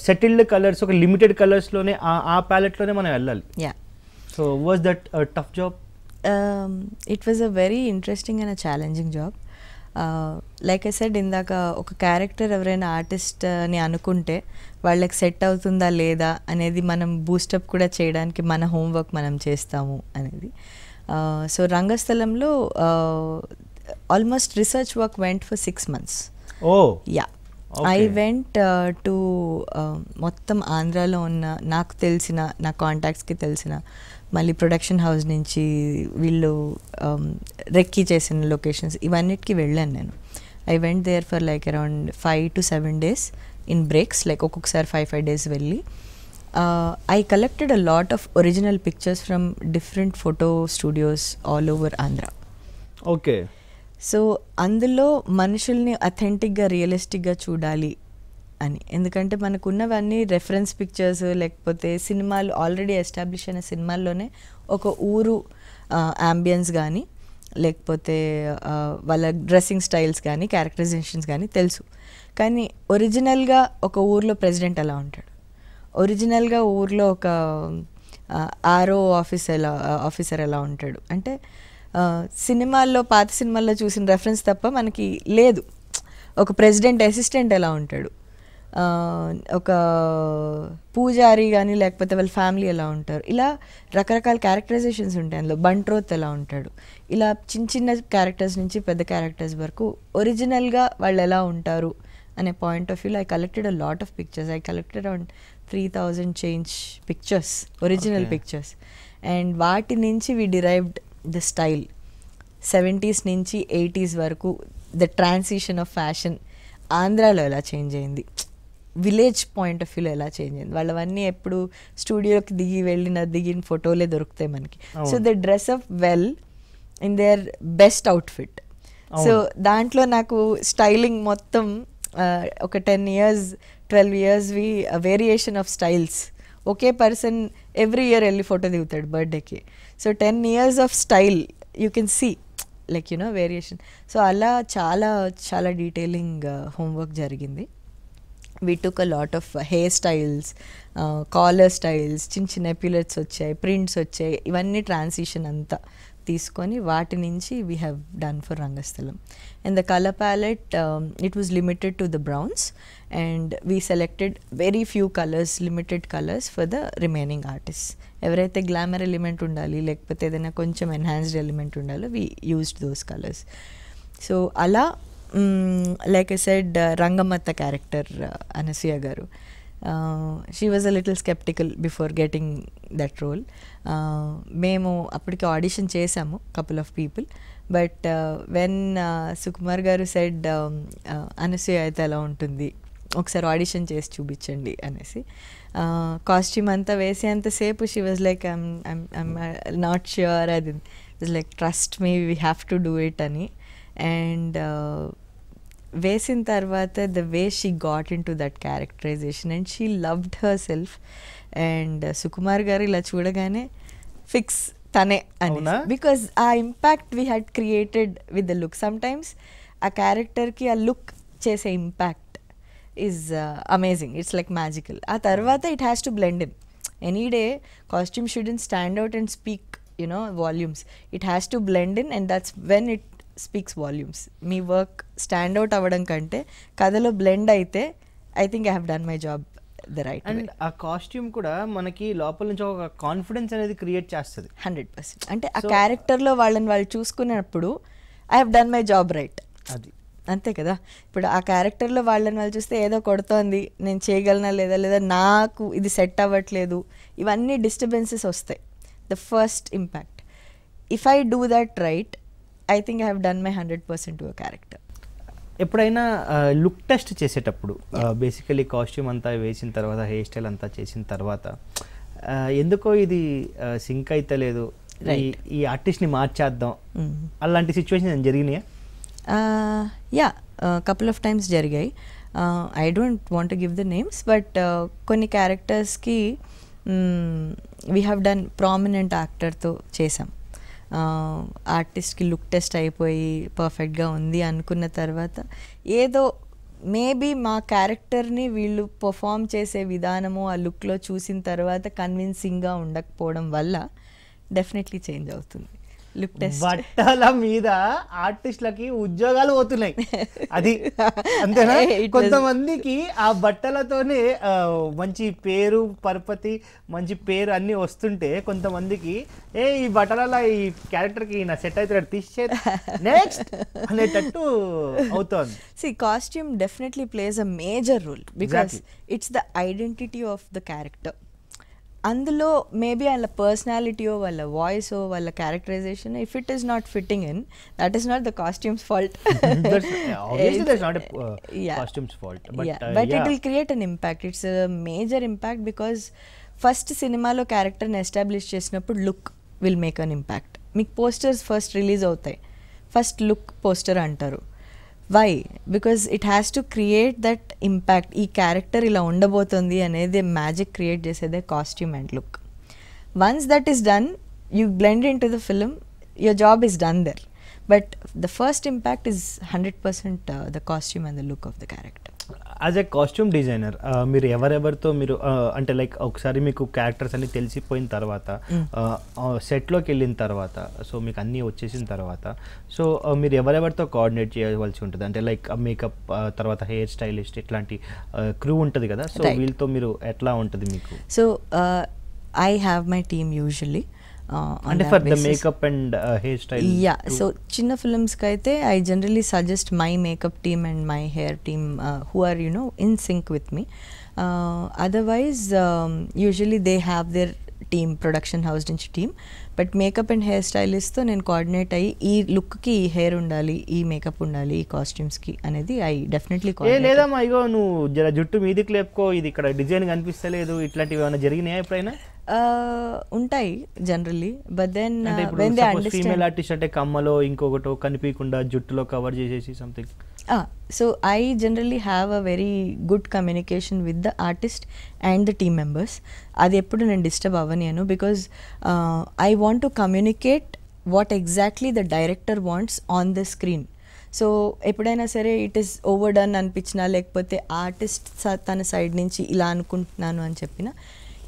సెటిల్డ్ కలర్స్, ఒక లిమిటెడ్ కలర్స్లోనే ఆ ప్యాలెట్లోనే మనం వెళ్ళాలి. So was that tough job? It was a very interesting and a challenging job. Like I said ఇందాక, ఒక క్యారెక్టర్ ఎవరైనా ఆర్టిస్ట్ అని అనుకుంటే వాళ్ళకి సెట్ అవుతుందా లేదా అనేది మనం బూస్టప్ కూడా చేయడానికి మన హోంవర్క్ మనం చేస్తాము అనేది. సో రంగస్థలంలో almost research work went for 6 months. I went to మొత్తం ఆంధ్రాలో ఉన్న నాకు తెలిసిన, నా కాంటాక్ట్స్కి తెలిసిన, మళ్ళీ ప్రొడక్షన్ హౌస్ నుంచి వీళ్ళు రెక్కీ చేసిన లొకేషన్స్ ఇవన్నిటికీ వెళ్ళాను నేను. I went there for like around 5 to 7 days in breaks, like ఒక్కొక్కసారి 5 days వెళ్ళి I collected a lot of original pictures from different photo studios all over Andhra. Okay. So అందులో మనుషుల్ని అథెంటిక్గా, రియలిస్టిక్గా చూడాలి అని. ఎందుకంటే మనకున్నవన్నీ రెఫరెన్స్ పిక్చర్స్, లేకపోతే సినిమాలు ఆల్రెడీ ఎస్టాబ్లిష్ అయిన సినిమాల్లోనే ఒక ఊరు అంబియన్స్ కానీ, లేకపోతే వాళ్ళ డ్రెస్సింగ్ స్టైల్స్ కానీ, క్యారెక్టరైజేషన్స్ కానీ తెలుసు. కానీ ఒరిజినల్గా ఒక ఊర్లో ప్రెసిడెంట్ ఎలా ఉంటాడు, ఒరిజినల్గా ఊర్లో ఒక ఆర్ఓ ఆఫీసర్ ఎలా ఉంటాడు అంటే సినిమాల్లో, పాత సినిమాల్లో చూసిన రెఫరెన్స్ తప్ప మనకి లేదు. ఒక ప్రెసిడెంట్ అసిస్టెంట్ ఎలా ఉంటాడు, ఒక పూజారి కానీ లేకపోతే వాళ్ళ ఫ్యామిలీ ఎలా ఉంటారు, ఇలా రకరకాల క్యారెక్టరైజేషన్స్ ఉంటాయి అందులో. బంట్రోత్ ఎలా ఉంటాడు, ఇలా చిన్న చిన్న క్యారెక్టర్స్ నుంచి పెద్ద క్యారెక్టర్స్ వరకు ఒరిజినల్గా వాళ్ళు ఎలా ఉంటారు అనే పాయింట్ ఆఫ్ వ్యూలో I collected a lot of pictures. I collected around 3000 change pictures, original pictures. And వాటి నుంచి వి డిరైవ్డ్ ద స్టైల్. 70s నుంచి 80s వరకు ద ట్రాన్సిషన్ ఆఫ్ ఫ్యాషన్ ఆంధ్రాలో ఎలా చేంజ్ అయింది, విలేజ్ పాయింట్ ఆఫ్ వ్యూలో ఎలా చేంజ్ అయింది. వాళ్ళవన్నీ ఎప్పుడు స్టూడియోకి దిగిన ఫోటోలే దొరుకుతాయి మనకి. So they dress up well in their best outfit. So దాంట్లో నాకు స్టైలింగ్ మొత్తం ఒక 10 years 12 years variation of styles. ఒకే పర్సన్ ఎవ్రీ ఇయర్ వెళ్ళి ఫోటో దిగుతాడు బర్త్డేకి. So 10 years of style you can see like variation. So అలా చాలా చాలా డీటెయిలింగ్ హోంవర్క్ జరిగింది. we took a lot of hair styles, collar styles, చిన్న ఎపిలెట్స్ వచ్చాయి, ప్రింట్స్ వచ్చాయి, ఇవన్నీ ట్రాన్సిషన్ అంతా తీసుకొని వాటి నుంచి we have done for Rangasthalam. And the colour palette it was limited to the browns and we selected very few colours, limited colours for the remaining artist. ఎవరైతే గ్లామర్ ఎలిమెంట్ ఉండాలి లేకపోతే ఏదైనా కొంచెం ఎన్హాన్స్డ్ ఎలిమెంట్ ఉండాలో we used those colours. So అలా like I said, Rangamata character, Anasuya garu, she was a little skeptical before getting that role. Memo appadiki audition chesamu, couple of people, but when Sukumar garu said Anasuya aithe ela untundi, ఒకసారి ఆడిషన్ చేసి చూపించండి అనేసి, కాస్ట్యూమ్ అంతా వేసి అంతసేపు she was like I'm not sure. అది was like trust me, we have to do it అని. అండ్ వేసిన తర్వాత the way she got into that characterisation and she loved herself. And Sukumar గారు ఇలా చూడగానే ఫిక్స్ తనే అని, బికాజ్ ఆ impact we had created with the look. Sometimes ఆ క్యారెక్టర్కి ఆ లుక్ చేసే impact is amazing, it's like magical. ఆ తర్వాత it has to blend in. Any day costume student stand out and speak volumes. It has to blend in and that's when it speaks volumes. Me work stand out అవ్వడం కంటే కథలో బ్లెండ్ అయితే I think I have done my job the right. And ఆ కాస్ట్యూమ్ కూడా మనకి లోపల నుంచి ఒక కాన్ఫిడెన్స్ అనేది క్రియేట్ చేస్తుంది 100%. అంటే ఆ క్యారెక్టర్లో వాళ్ళని వాళ్ళు చూసుకున్నప్పుడు I have done my job right, అది అంతే కదా. ఇప్పుడు ఆ క్యారెక్టర్లో వాళ్ళని వాళ్ళు చూస్తే ఏదో కొడుతోంది, నేను చేయగలనా లేదా నాకు ఇది సెట్ అవ్వట్లేదు, ఇవన్నీ డిస్టర్బెన్సెస్ వస్తాయి. The first impact, if I do that right, I think I have done my 100% to a character. ఎప్పుడైనా లుక్ టెస్ట్ చేసేటప్పుడు బేసికలీ కాస్ట్యూమ్ అంతా వేసిన తర్వాత, హెయిర్ స్టైల్ అంతా చేసిన తర్వాత ఎందుకో ఇది సింక్ అయితే లేదు, ఈ ఆర్టిస్ట్ని మార్చేద్దాం, అలాంటి సిచ్యువేషన్ జరిగినాయా? యా, కపుల్ ఆఫ్ టైమ్స్ జరిగాయి. I don't want to give the names, but కొన్ని క్యారెక్టర్స్కి వీ హ్యావ్ డన్ ప్రామినెంట్ యాక్టర్తో చేసాం. ఆర్టిస్ట్కి లుక్ టెస్ట్ అయిపోయి పర్ఫెక్ట్గా ఉంది అనుకున్న తర్వాత ఏదో మేబీ మా క్యారెక్టర్ని వీళ్ళు పర్ఫామ్ చేసే విధానము ఆ లుక్లో చూసిన తర్వాత కన్విన్సింగ్గా ఉండకపోవడం వల్ల డెఫినెట్లీ చేంజ్ అవుతుంది లుక్ టెస్ట్. బట్టల మీద ఆర్టిస్టులకి ఉద్యోగాలు పోతున్నాయి, అది అంతేనా? కొంతమందికి ఆ బట్టలతోనే మంచి పేరు, పరపతి, మంచి పేరు అన్నీ వస్తుంటే, కొంతమందికి ఈ బట్టల ఈ క్యారెక్టర్కి నా సెట్ అయితే తీసే నెక్స్ట్ అనేటట్టు అవుతుంది. See, costume definitely plays a major role because it's the identity of the character. అందులో మేబీ వాళ్ళ పర్సనాలిటీయో వాళ్ళ వాయిసో వాళ్ళ characterisation if it is not fitting in, that is not the costumes fault. But it will create an impact. It's major impact because first సినిమాలో క్యారెక్టర్ని ఎస్టాబ్లిష్ చేసినప్పుడు look will make an impact. మీకు పోస్టర్స్ ఫస్ట్ రిలీజ్ అవుతాయి, ఫస్ట్ లుక్ పోస్టర్ అంటారు. Why? Because it has to create that impact. ఈ క్యారెక్టర్ ఇలా ఉండబోతుంది అనేది మ్యాజిక్ క్రియేట్ చేసేదే costume and look. Once that is done, you blend in to the film, your job is done there. But the first impact is 100% the costume and the look of the character. As a costume designer మీరు ఎవరెవరితో మీరు అంటే లైక్ ఒకసారి మీకు క్యారెక్టర్స్ అన్ని తెలిసిపోయిన తర్వాత సెట్లోకి వెళ్ళిన తర్వాత సో మీకు అన్నీ వచ్చేసిన తర్వాత సో మీరు ఎవరెవరితో కోఆర్డినేట్ చేయవలసి ఉంటుంది అంటే లైక్ మేకప్ తర్వాత హెయిర్ స్టైలిస్ట్ ఇట్లాంటి క్రూ ఉంటుంది కదా సో వీళ్ళతో మీరు ఎట్లా ఉంటుంది మీకు so I have my team usually అంటే for the makeup and hair style yeah so చిన్న ఫిల్మ్స్కి అయితే I generally suggest my makeup team and my hair team who are in sync with me otherwise usually they have their team production house నుంచి team but makeup and hair స్టైలిస్ట్తో నేను కోఆర్డినేట్ అయ్యి ఈ లుక్కి ఈ హెయిర్ ఉండాలి ఈ మేకప్ ఉండాలి ఈ కాస్ట్యూమ్స్కి అనేది ఐ డెఫినెట్లీ లేదమ్మా ఇగో నువ్వు జర జుట్టు మీదికి లేపుకో ఇది ఇక్కడ డిజైన్ కనిపిస్తలేదు ఇట్లాంటివి ఏమైనా జరిగినాయా ఎప్పుడైనా ఉంటాయి generally but then female artist అంటే కమ్మలో ఇంకొకటో కనిపించకుండా జుట్టులో కవర్ చేసేసి something so I generally have a very good communication with the artist and the team members అది ఎప్పుడు నేను డిస్టర్బ్ అవ్వనియను because I want to communicate what exactly the director wants on the screen so ఎప్పుడైనా సరే ఇట్ ఈస్ ఓవర్ డన్ అనిపించినా లేకపోతే ఆర్టిస్ట్ తన సైడ్ నుంచి ఇలా అనుకుంటున్నాను అని చెప్పిన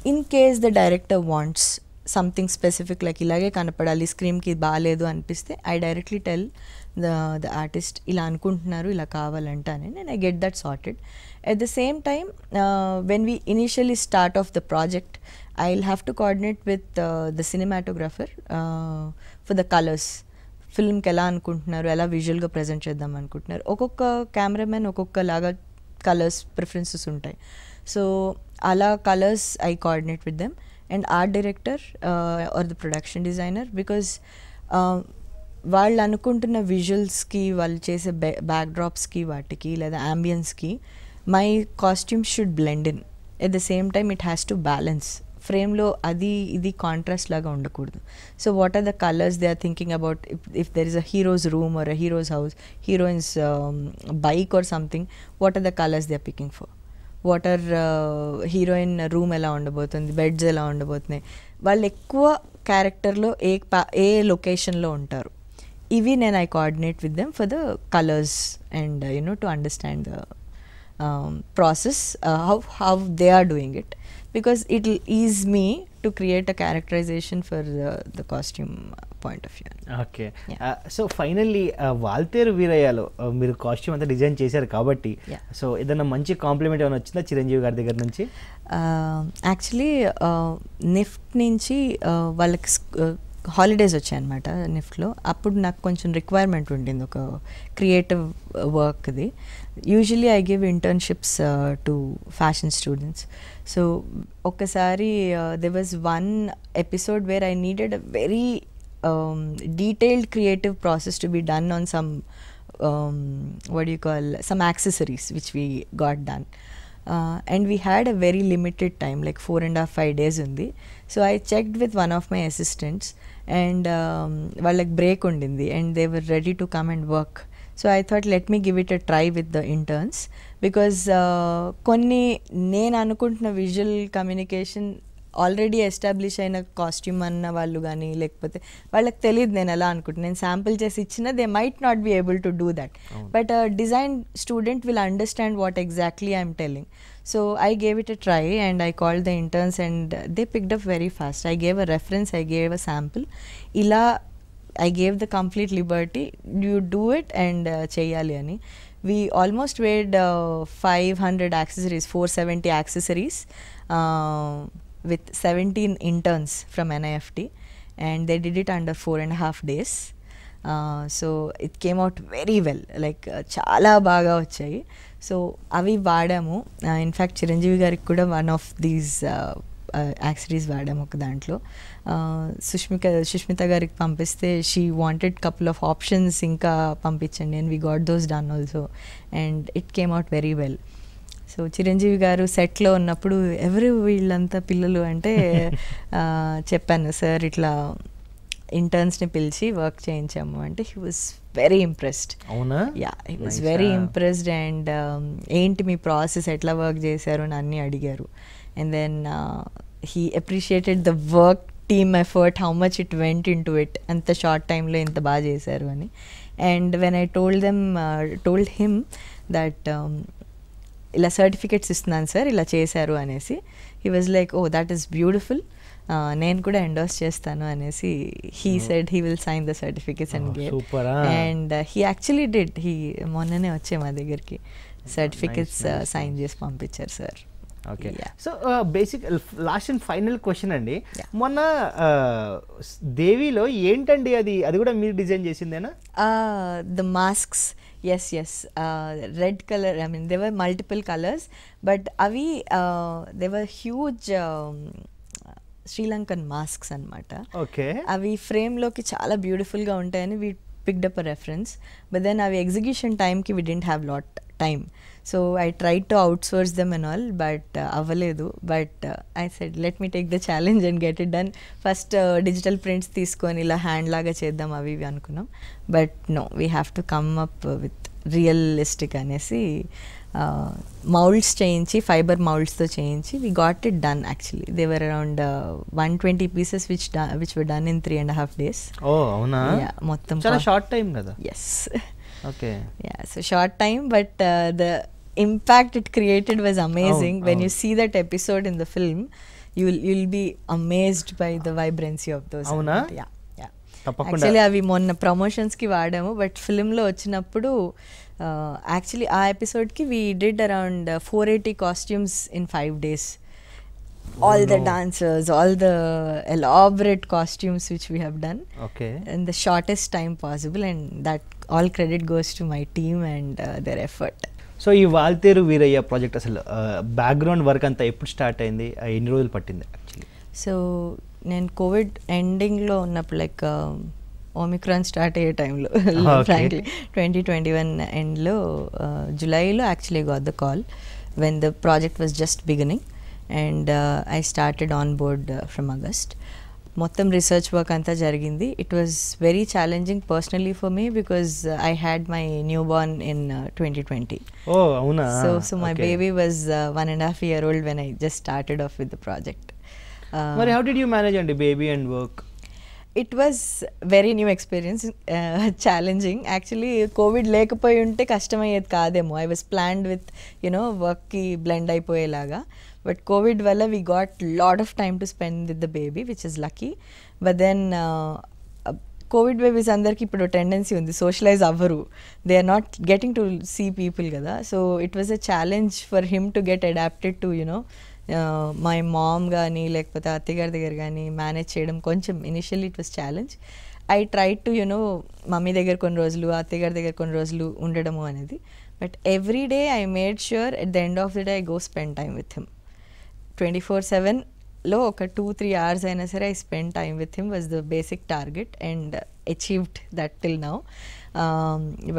in case the director wants something specific like ఇలాగే కనపడాలి స్క్రీన్కి బాగాలేదు అనిపిస్తే I directly tell the artist ఇలా అనుకుంటున్నారు ఇలా కావాలంటే అని నేను I get that sorted at the same time when we initially start of the project I will have to coordinate with the cinematographer for the colours ఫిల్మ్కి ఎలా అనుకుంటున్నారు ఎలా విజువల్గా ప్రజెంట్ చేద్దాం అనుకుంటున్నారు ఒక్కొక్క కెమెరామెన్ ఒక్కొక్కలాగా కలర్స్ ప్రిఫరెన్సెస్ ఉంటాయి సో అలా colours I coordinate with them and art director or the production designer because వాళ్ళు అనుకుంటున్న విజువల్స్కి వాళ్ళు చేసే బ్యాక్డ్రాప్స్కి వాటికి లేదా అంబియన్స్కి my costumes should blend in at the same time it has to balance ఫ్రేమ్లో అది ఇది కాంట్రాస్ట్ లాగా ఉండకూడదు so what are the colours they are thinking about if there is a hero's room or a hero's house heroines bike or something what are the colours they are picking for what are heroine room ఎలా ఉండబోతుంది బెడ్స్ ఎలా ఉండబోతున్నాయి వాళ్ళు ఎక్కువ క్యారెక్టర్లో ఏ లొకేషన్లో ఉంటారు ఇవి నేను I coordinate with them for the colours and to understand the process how they are doing it because it will ease me to create a characterization for the costume point of view. Okay. So finally Waltair వీరయ్యలో మీరు కాస్ట్యూమ్ అంతా డిజైన్ చేశారు కాబట్టి సో ఏదైనా మంచి కాంప్లిమెంట్ ఏమైనా వచ్చిందా చిరంజీవి గారి దగ్గర నుంచి యాక్చువల్లీ నిఫ్ట్ నుంచి వాళ్ళకి హాలిడేస్ వచ్చాయన్నమాట నిఫ్ట్లో అప్పుడు నాకు కొంచెం రిక్వైర్మెంట్ ఉండింది ఒక క్రియేటివ్ వర్క్ది usually I give internships to fashion students so ఒక్కసారి there was one episode where I needed a very detailed creative process to be done on some what do you call some accessories which we got done and we had a very limited time like 4.5 days undi so I checked with one of my assistants and వాళ్ళకి బ్రేక్ ఉండింది and they were ready to come and work so I thought let me give it a try with the interns because కొన్ని నేను అనుకుంటున్న విజువల్ కమ్యూనికేషన్ ఆల్రెడీ ఎస్టాబ్లిష్ అయిన కాస్ట్యూమ్ అన్న వాళ్ళు కానీ లేకపోతే వాళ్ళకి తెలియదు నేను ఎలా అనుకుంటున్నాను నేను శాంపుల్ చేసి ఇచ్చిన they might not be able to do that but design student will understand what exactly I'm telling so I gave it a try and I called the interns and they picked up very fast I gave a reference I gave a sample ఇలా I gave the complete liberty you do it and చేయాలి అని we almost weighed 500 accessories 470 accessories with 17 interns from NIFT and they did it under 4.5 days so it came out very well like చాలా బాగా వచ్చాయి సో అవి వాడాము ఇన్ఫ్యాక్ట్ చిరంజీవి గారికి కూడా వన్ ఆఫ్ దీస్ యాక్సరీస్ వాడాము ఒక దాంట్లో సుష్మిత గారికి పంపిస్తే she wanted couple of options ఇంకా పంపించండి and we got those done also and it came out very well so Chiranjeevi గారు సెట్లో ఉన్నప్పుడు ఎవరు వీళ్ళంతా పిల్లలు అంటే చెప్పాను సార్ ఇట్లా ఇంటర్న్స్ని పిలిచి వర్క్ చేయించాము అంటే హీ వాజ్ వెరీ ఇంప్రెస్డ్ అవునా yeah he was very impressed and ఏంటి మీ ప్రాసెస్ ఎట్లా వర్క్ చేశారు అని అన్నీ అడిగారు and then he appreciated the work team effort how much it went into it అంత షార్ట్ టైంలో ఇంత బాగా చేశారు అని and when I told him that ఇలా సర్టిఫికెట్స్ ఇస్తున్నాను సార్ ఇలా చేశారు అనేసి. He was like oh that is beautiful, నేను కూడా ఎండోర్స్ చేస్తాను అనేసి he said he will sign the certificates and gave. And he actually did. He మొన్ననే వచ్చే మా దగ్గరికి సర్టిఫికెట్స్ సైన్ చేసి పంపించారు sir. Okay. So basic last and final question అండి, మొన్న దేవిలో ఏంటండి అది కూడా మీరు డిజైన్ చేసిందేనా? The masks, yes, red color, I mean there were multiple colors, but avi they were huge Sri Lankan masks anamata. Okay. Avi frame loki chaala beautiful ga untayani we picked up a reference, but then avi execution time ki we didn't have lot time, so I tried to outsource them and all, but avaledu, but I said let me take the challenge and get it done. First digital prints తీసుకొని ఇలా హ్యాండ్ లాగా చేద్దాం అవి ఇవి అనుకున్నాం, but no we have to come up with realistic అనేసి మౌల్డ్స్ చేయించి ఫైబర్ మౌల్డ్స్తో చేయించి we got it done. Actually they were around 120 pieces which were done in 3.5 days. Oh అవునా? మొత్తం చాలా షార్ట్ టైం కదా. Yes. Okay. Yeah, so short time, but the impact it created was amazing. When you see that episode in the film, you'll be amazed by the vibrancy of those. Avuna? Yeah. Actually avi monna promotions ki vaadamu, but film lo vachinappudu actually aa episode ki we did around 480 costumes in 5 days. All the dancers, all the elaborate costumes which we have done. Okay. In the shortest time possible, and that all credit goes to my team and their effort. So ఈ వాల్తేరు వీరయ్య ప్రాజెక్ట్ అసలు బ్యాక్గ్రౌండ్ వర్క్ అంతా ఎప్పుడు స్టార్ట్ అయింది, ఎన్ని రోజులు పట్టింది యాక్చువల్లీ? సో నేను కోవిడ్ ఎండింగ్లో ఉన్నప్పుడు లైక్ ఒమిక్రాన్ స్టార్ట్ అయ్యే టైంలో ఫ్రాంక్లీ 2021 ఎండ్లో జులైలో actually got the call when the project was just beginning, and I started on board from August. మొత్తం రీసెర్చ్ వర్క్ అంతా జరిగింది. It was very challenging personally for me because I had my newborn in 2020. ఓ అవునా? So my baby was 1.5 year old when I just started off with the project. మరి how did you manage అండి baby and work? It was very new experience, challenging. Actually COVID లేకపోయి ఉంటే కష్టమయ్యేది కాదేమో. I was planned with you know వర్క్కి బ్లెండ్ అయిపోయేలాగా, బట్ కోవిడ్ వల్ల we got lot of time to spend with the baby which is lucky. But then COVID babies అందరికీ ఇప్పుడు టెండెన్సీ ఉంది, సోషలైజ్ అవ్వరు, they are not getting to see people కదా. So it was a challenge for him to get adapted to you know my mom కానీ లేకపోతే అత్తయ్య గారి దగ్గర కానీ మేనేజ్ చేయడం కొంచెం initially it was challenge. I try to you know mummy దగ్గర కొన్ని రోజులు అత్తయ్య గారి దగ్గర కొన్ని రోజులు ఉండడము అనేది, but every day I made sure at the end of the day I go spend time with him. 24/7లో ఒక 2-3 hours అయినా సరే I spend time with him was the basic target and achieved that till now.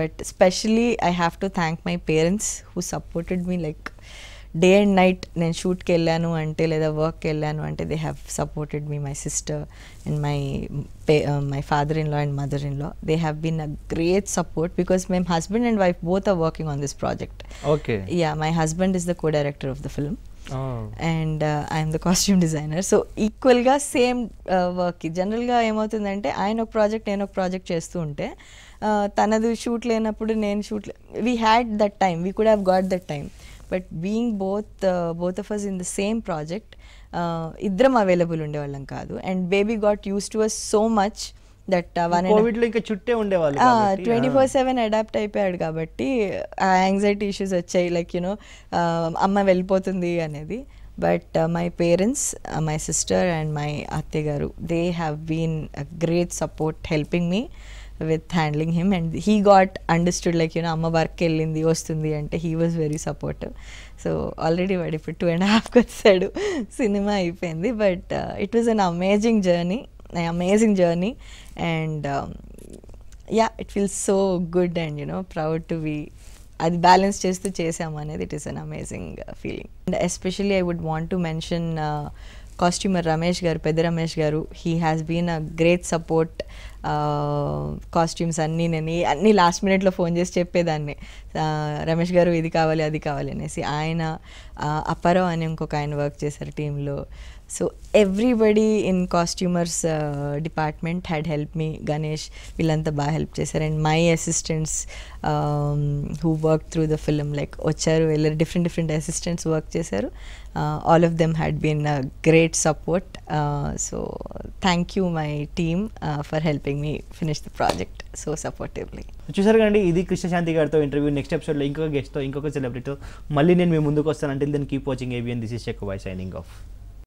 But specially I have to thank my parents who supported me like day and night. నేను షూట్కి వెళ్ళాను అంటే లేదా వర్క్కి వెళ్ళాను అంటే they have supported me, my sister and my father in law and mother in law. They have been a great support because మేము husband and wife both are working on this project. Okay. Yeah, my husband is the co director of the film and I'm the costume designer. So ఈక్వల్గా సేమ్ వర్క్. జనరల్గా ఏమవుతుందంటే ఆయన ఒక ప్రాజెక్ట్ నేను ఒక ప్రాజెక్ట్ చేస్తూ ఉంటే తనది షూట్ లేనప్పుడు నేను shoot we had that time, we could have got that time. But being both of us in the same project, ఇద్దరం అవైలబుల్ ఉండేవాళ్ళం కాదు. And baby got used to us so much that కోవిడ్లో ఇంకా చుట్టే ఉండేవాళ్ళు 24/7 అడాప్ట్ అయిపోయాడు కాబట్టి యాంగ్జైటీ ఇష్యూస్ వచ్చాయి, లైక్ యునో అమ్మ వెళ్ళిపోతుంది అనేది. But my parents, my sister and my అత్తయ్య గారు, they have been a great support helping me with handling him, and he got understood like you know amma work ellindi vastundi ante he was very supportive. So already vaadi ఇప్పుడు 2.5 వచ్చాడు, సినిమా అయిపోయింది. But it was an amazing journey and yeah, it feels so good and you know proud to be అది బ్యాలెన్స్ చేస్తూ చేసాము అనేది. It is an amazing feeling. And especially I would want to mention costumer Ramesh garu, పెద్ద Ramesh garu, he has been a great support. Costumes అన్నీ నేను అన్నీ లాస్ట్ మినిట్లో ఫోన్ చేసి చెప్పేదాన్ని, రమేష్ గారు ఇది కావాలి అది కావాలి అనేసి. ఆయన అప్పారావు అని ఇంకొక ఆయన వర్క్ చేశారు టీంలో. So everybody in costumers department had help me. Ganesh వీళ్ళంతా బాగా హెల్ప్ చేశారు. And my assistants who work through the film, like వచ్చారు వెళ్ళారు, డిఫరెంట్ అసిస్టెంట్స్ వర్క్ చేశారు. All of them had been great support. So thank you my team for helping me finish the project so supportively. చూసారు కండి, ఇది కృష్ణశాంతి గారితో ఇంటర్వ్యూ. నెక్స్ట్ ఎపిసోడ్లో ఇంకొక గెస్ట్తో, ఇంకొక సెలబ్రిటీతో మళ్ళీ నేను మీ ముందుకు వస్తాను. Until then keep watching ABN. This is check boy signing of.